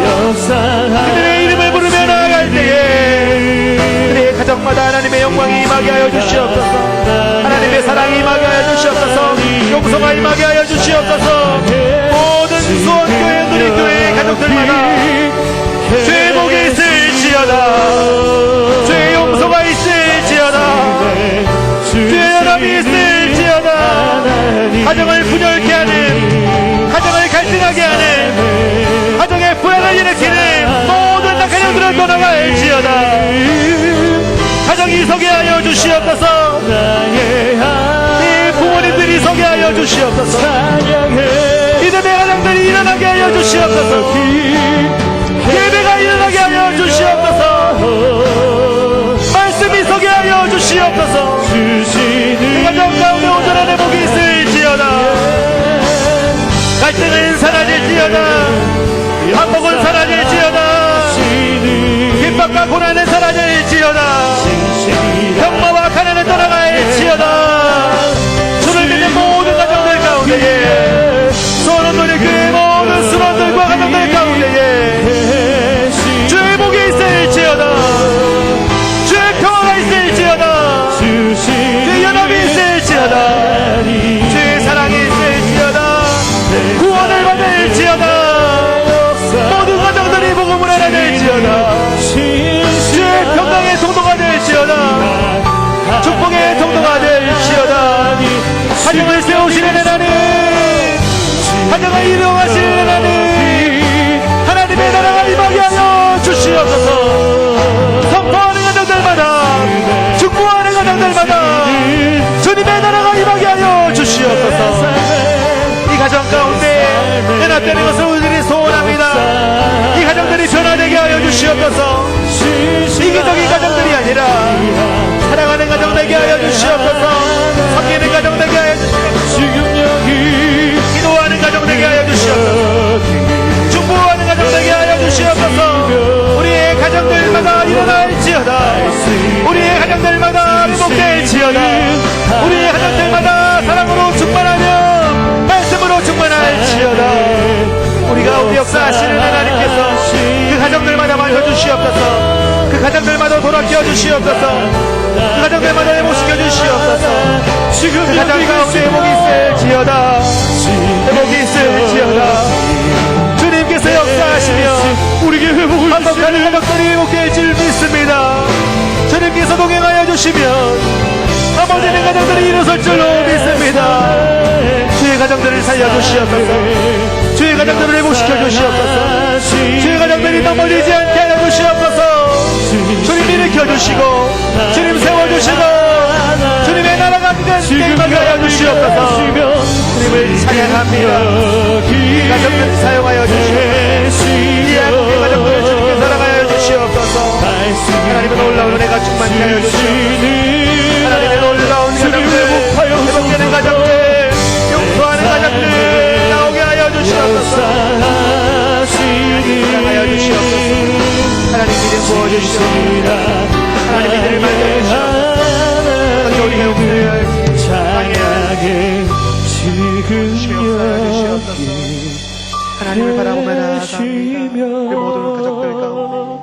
그들의 이름을 부르며 나아갈 때에 그들의 가정마다 하나님의 영광이 임하게 하여 주시옵소서. 하나님의 사랑이 임하게 하여 주시옵소서. 용서가 임하게 하여 주시옵소서. 모든 수원교회 누리교회 가족들마다 죄복이 있을지어다. 죄의 용서가 있을지어다. 죄의 연합이 있을지어다. 가정을 분열케 하는 가정을 갈등하게 하는 분노를 일으키는 모든 악한 영들을 떠나갈지어다. 가정이 서게 하여 주시옵소서. 이 부모님들이 서게 하여 주시옵소서. 이들의 가정들이 일어나게 하여 주시옵소서. 예배가 일어나게 하여 주시옵소서. 말씀이 서게 하여 주시옵소서. 그 가정 가운데 온전한 회복이 있을지어다. 갈등은 사라질지어다. 반복은 사라질지어다. 핍박과 고난은 사라질지어다. 평마와 가난은 떠나갈지어다. 주를 믿는 모든 가정들 가운데에 소원 노력의 모든 수원들과 가정들 가운데에 주의 복이 있을지어다. 주의 평화가 있을지어다. 주의 연합이 있을지어다. 주의 사랑이 있을지어다. 구원을 받을지어다. 모든 가정들이 복음을 알아낼지어다. 주의 평강의 통로가 될지어다. 축복의 통로가 될지어다. 가정을 세우시는 하나님, 가정을 이루어가시는 하나님, 하나님의 나라가 임하게 하여 주시옵소서. 선포하는 가정들마다, 축복하는 가정들마다 주님의 나라가 임하게 하여 주시옵소서. 이 가정 가운데 연합되는 것을 우리들이 소원합니다. 이 가정들이 변화되게 하여 주시옵소서. 이기적인 가정들이 아니라 사랑하는 가정 되게 하여 주시옵소서. 섬기는 가정 되게 하여 주시옵소서. 기도하는 가정 되게 하여 주시옵소서. 중보하는 가정 되게 하여 주시옵소서. 우리의 가정들마다 일어날지어다. 우리의 가정들마다 회복될지어다. 우리의 가정들마다 사랑으로 충만하며 말씀으로 충만할지어다. 우리가 우리 역사하시는 하나님께서 그 가정들마다 만져주시옵소서. 그 가정들마다 돌아켜 주시옵소서. 그 가정들마다 회복시켜 주시옵소서. 그 가정 가운데 회복이 있을지어다. 회복이 있을지어다. 주님께서 역사하시며 우리에게 회복을 반복하는 가정들이 회복될 줄 믿습니다. 주님께서 동행하여 주시면 넘어지는 가정들이 일어설 줄로 믿습니다. 주의 가정들을 살려주시옵소서. 주의 가정들을 회복시켜 주시옵소서. 주의 가정들이 넘어지지 않게 하여 주시옵소서. 주님 일으켜 주시고 주님 세워주시고 주님의 나라가 임하게 하여 주시옵소서. 주님을 찬양합니다. 이 가정들 사용하여 주시옵소서. 이 한국의 가정들을 주님께 살아가여 주시옵소서. 하나님은 놀라운 은혜가 충만케 하여 주시옵소서. 하나님의 놀라운 가정들, 회복되는 가정들, 용서하는 가정들 나오게 하여 주시옵소서. 하나님 사랑하여 주시옵소서. 하나님 믿음 부어주시옵소서. 하나님 믿음을 말려주시옵소서. 우리 형들 찬양하게 하나님을 바라보며 나아갑니다. 우리 모든 가족들 가운데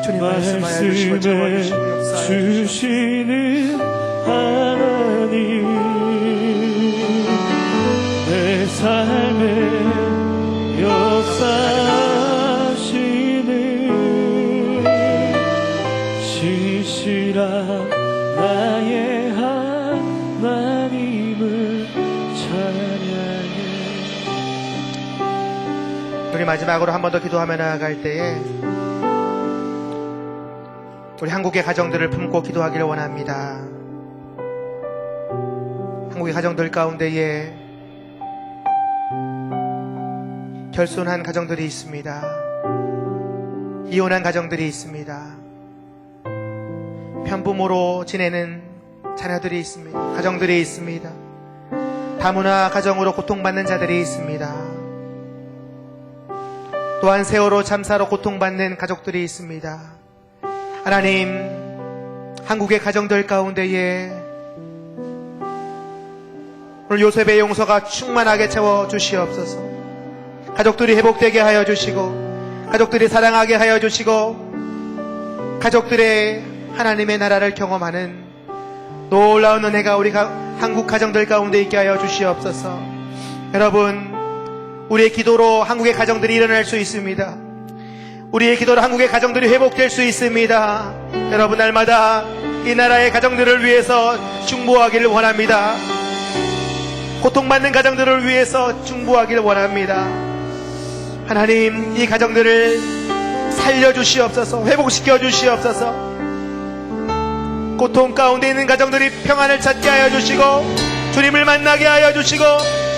주님 말씀하여 주시고 채워주시고 역사하여 주시옵소서. 하나님 내 삶에 역사하시는 신실한 나의 하나님을 찬양해. 우리 마지막으로 한 번 더 기도하며 나아갈 때에 우리 한국의 가정들을 품고 기도하기를 원합니다. 한국의 가정들 가운데에 결손한 가정들이 있습니다. 이혼한 가정들이 있습니다. 편부모로 지내는 자녀들이 있습니다. 가정들이 있습니다. 다문화 가정으로 고통받는 자들이 있습니다. 또한 세월호 참사로 고통받는 가족들이 있습니다. 하나님, 한국의 가정들 가운데에 오늘 요셉의 용서가 충만하게 채워주시옵소서. 가족들이 회복되게 하여 주시고 가족들이 사랑하게 하여 주시고 가족들의 하나님의 나라를 경험하는 놀라운 은혜가 우리 한국 가정들 가운데 있게 하여 주시옵소서. 여러분, 우리의 기도로 한국의 가정들이 일어날 수 있습니다. 우리의 기도로 한국의 가정들이 회복될 수 있습니다. 여러분, 날마다 이 나라의 가정들을 위해서 중보하기를 원합니다. 고통받는 가정들을 위해서 중보하기를 원합니다. 하나님, 이 가정들을 살려주시옵소서. 회복시켜 주시옵소서. 고통 가운데 있는 가정들이 평안을 찾게 하여 주시고, 주님을 만나게 하여 주시고,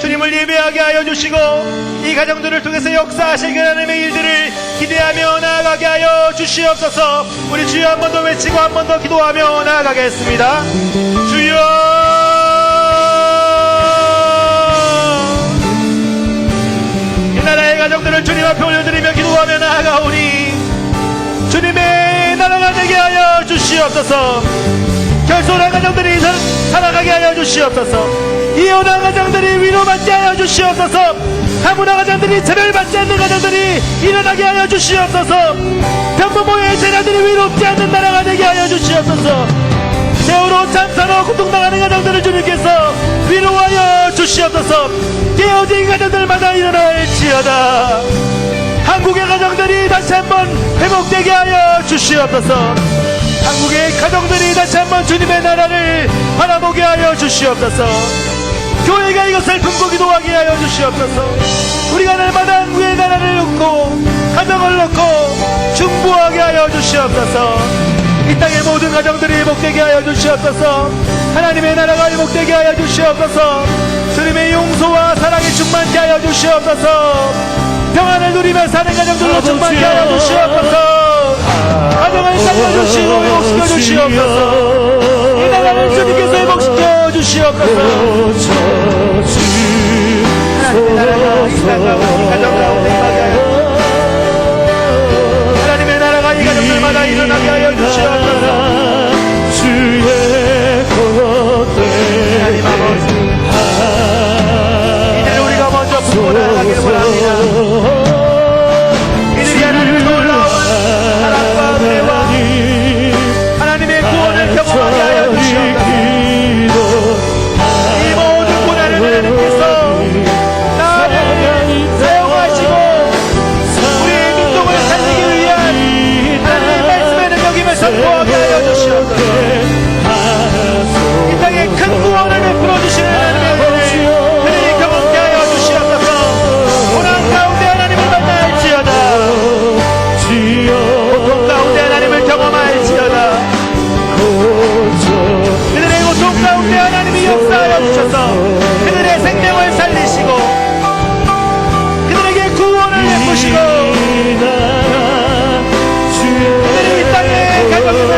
주님을 예배하게 하여 주시고, 이 가정들을 통해서 역사하실 하나님의 일들을 기대하며 나아가게 하여 주시옵소서. 우리 주여 한 번 더 외치고 한 번 더 기도하며 나아가겠습니다. 주여, 이 나라의 가정들을 주님 앞에 올려드리며 기도하며 나아가오니 주님의 나라가 되게 하여 주시옵소서. 결손한 가정들이 살아가게 하여 주시옵소서. 이혼한 가정들이 위로받게 하여 주시옵소서. 가문한 가정들이 차별받지 않는 가정들이 일어나게 하여 주시옵소서. 병부모의 자녀들이 위롭지 않는 나라가 되게 하여 주시옵소서. 세월호 참사로 고통당하는 가정들을 주님께서 위로하여 주시옵소서. 깨어진 가정들마다 일어날지어다. 한국의 가정들이 다시 한번 회복되게 하여 주시옵소서. 한국의 가정들이 다시 한번 주님의 나라를 바라보게 하여 주시옵소서. 교회가 이것을 품고 기도하게 하여 주시옵소서. 우리가 날마다 한국의 나라를 놓고 가정을 놓고 중보하게 하여 주시옵소서. 이 땅의 모든 가정들이 회복되게 하여 주시옵소서. 하나님의 나라가 회복되게 하여 주시옵소서. 주님의 용서와 사랑이 충만케 하여 주시옵소서. 평안을 누리며 사는 가정들로 충만케 하여 주시옵소서. 가정을 살려주시고 회복시켜 주시옵소서. 이 나라를 주님께서 회복시켜 주시옵소서. 하나님의 나라가 이 땅 가운데 이 가정 가운데 임하게 하여 주시옵소서. 하나님의 나라가 이 가정들마다 일어나게 하여 주시옵소서. 하나님 아버지, 이제는 우리가 먼저 품고 나아가기를 원합니다. 이들이 하나님의 놀라운 사랑과 은혜와 하나님의 구원을 경험하게 하여 주시옵소서. 이 모든 고난을 하나님께서 나를 사용하시고 우리의 민족을 살리기 위한 하나님의 말씀의 능력임을 선포하게 하여 주시옵소서. 이 땅에 큰 구원을 베풀어 주시는 하나님의 은혜를 그들이 경험케 하여 주시옵소서. 고난 가운데 하나님을 만날지어다. 고통 가운데 하나님을 경험할지어다. 그들의 고통 가운데 하나님이 역사하여 주셔서 그들의 생명을 살리시고 그들에게 구원을 베푸시고 그들이 이 땅의 가정을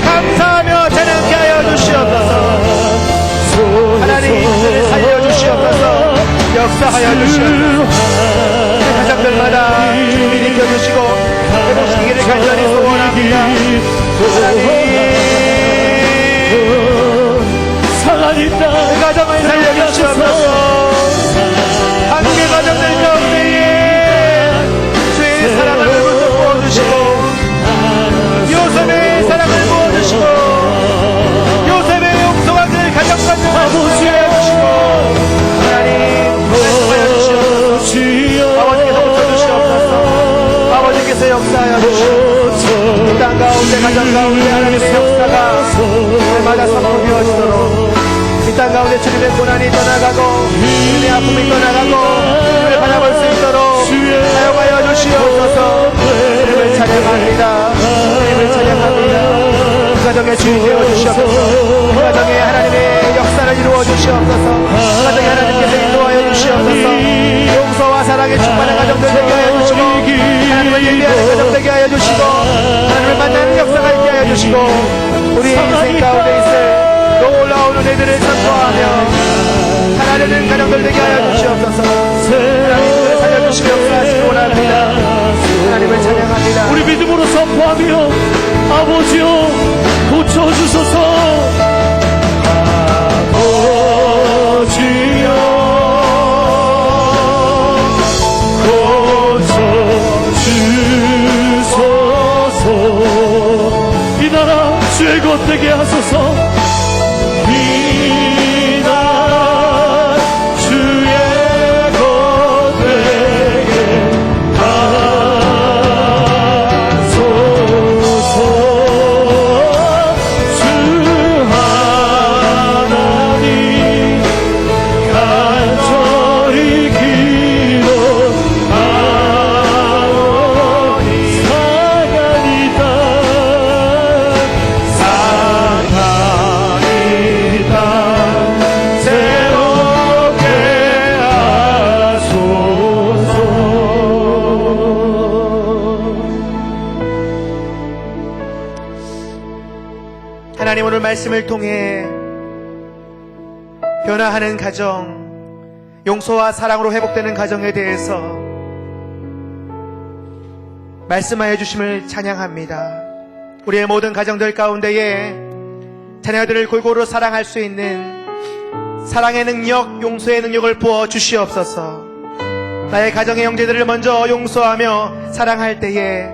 감사하며 찬양케 하여 주시옵소서. 하나님, 그들을 살려주시옵소서. 역사하여 주시옵소서. 그 가정들마다 주님이 지켜주시고 회복시키기를 간절히 소원합니다. 하나님, 그 가정을 살려주시옵소서. 한국의 가정들 가운데에 주의 사랑을 부어주시고 요셉의 사랑을 부어주시고 요셉의 용서가 그 가정과 그 가정을 해주시고 하나님 말씀하여 주시옵소서. 아버지께서 붙여주시옵소서. 아버지께서 역사하여 주시옵소서. 이 땅 가운데 가정 가운데 하나님의 역사가 날마다 선포되어지도록 이 땅 가운데 주님의 고난이 떠나가고 주님의 아픔이 떠나가고 주님을 바라볼 수 있도록 사용하여 주시옵소서. 주님을 찬양합니다. 주님을 찬양합니다. 그 가정의 주인 되어 주시옵소서. 그 가정에 하나님의 역사를 이루어 주시옵소서. 그 가정에 하나님께서 인도하여 주시옵소서. 용서와 사랑에 충만한 가정 되게 하여 주시고 하나님을 예배하는 가정 되게 하여 주시고 하나님을 만나는 역사가 있게 하여 주시고 우리 인생 가운데 있을 놀라운 은혜들을 선포하며 하나님은 가정들 되게 하여 주시옵소서. 하나님을 살려주시며 역사하시기 원합니다. 하나님을 찬양합니다. 우리 믿음으로 선포하며 아버지여 고쳐주소서. 이 나라 주의 것 되게 하소서. 이 나라 주의 것 되게 하소서. 주 하나님 간절히 기도하옵나이다. 말씀을 통해 변화하는 가정, 용서와 사랑으로 회복되는 가정에 대해서 말씀하여 주심을 찬양합니다. 우리의 모든 가정들 가운데에 자녀들을 골고루 사랑할 수 있는 사랑의 능력, 용서의 능력을 부어 주시옵소서. 나의 가정의 형제들을 먼저 용서하며 사랑할 때에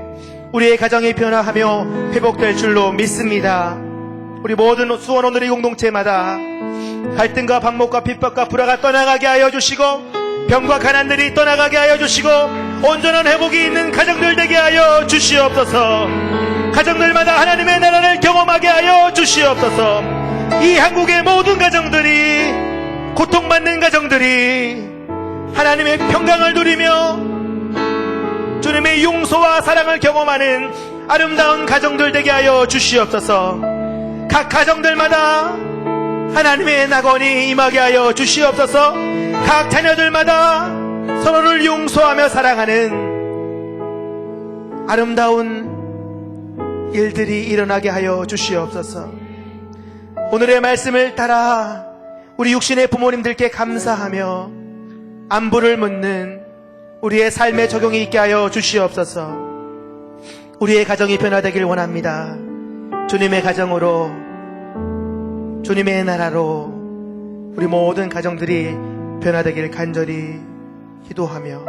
우리의 가정이 변화하며 회복될 줄로 믿습니다. 우리 모든 수원 오늘의 공동체마다 갈등과 반목과 핍박과 불화가 떠나가게 하여 주시고, 병과 가난들이 떠나가게 하여 주시고, 온전한 회복이 있는 가정들 되게 하여 주시옵소서. 가정들마다 하나님의 나라를 경험하게 하여 주시옵소서. 이 한국의 모든 가정들이, 고통받는 가정들이 하나님의 평강을 누리며 주님의 용서와 사랑을 경험하는 아름다운 가정들 되게 하여 주시옵소서. 각 가정들마다 하나님의 낙원이 임하게 하여 주시옵소서. 각 자녀들마다 서로를 용서하며 사랑하는 아름다운 일들이 일어나게 하여 주시옵소서. 오늘의 말씀을 따라 우리 육신의 부모님들께 감사하며 안부를 묻는 우리의 삶의 적용이 있게 하여 주시옵소서. 우리의 가정이 변화되길 원합니다. 주님의 가정으로, 주님의 나라로 우리 모든 가정들이 변화되길 간절히 기도하며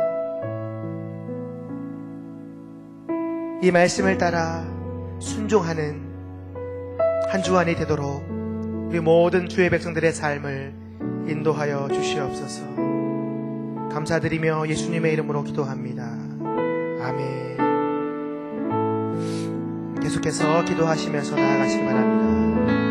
이 말씀을 따라 순종하는 한 주간이 되도록 우리 모든 주의 백성들의 삶을 인도하여 주시옵소서. 감사드리며 예수님의 이름으로 기도합니다. 아멘. 계속해서 기도하시면서 나아가시기 바랍니다.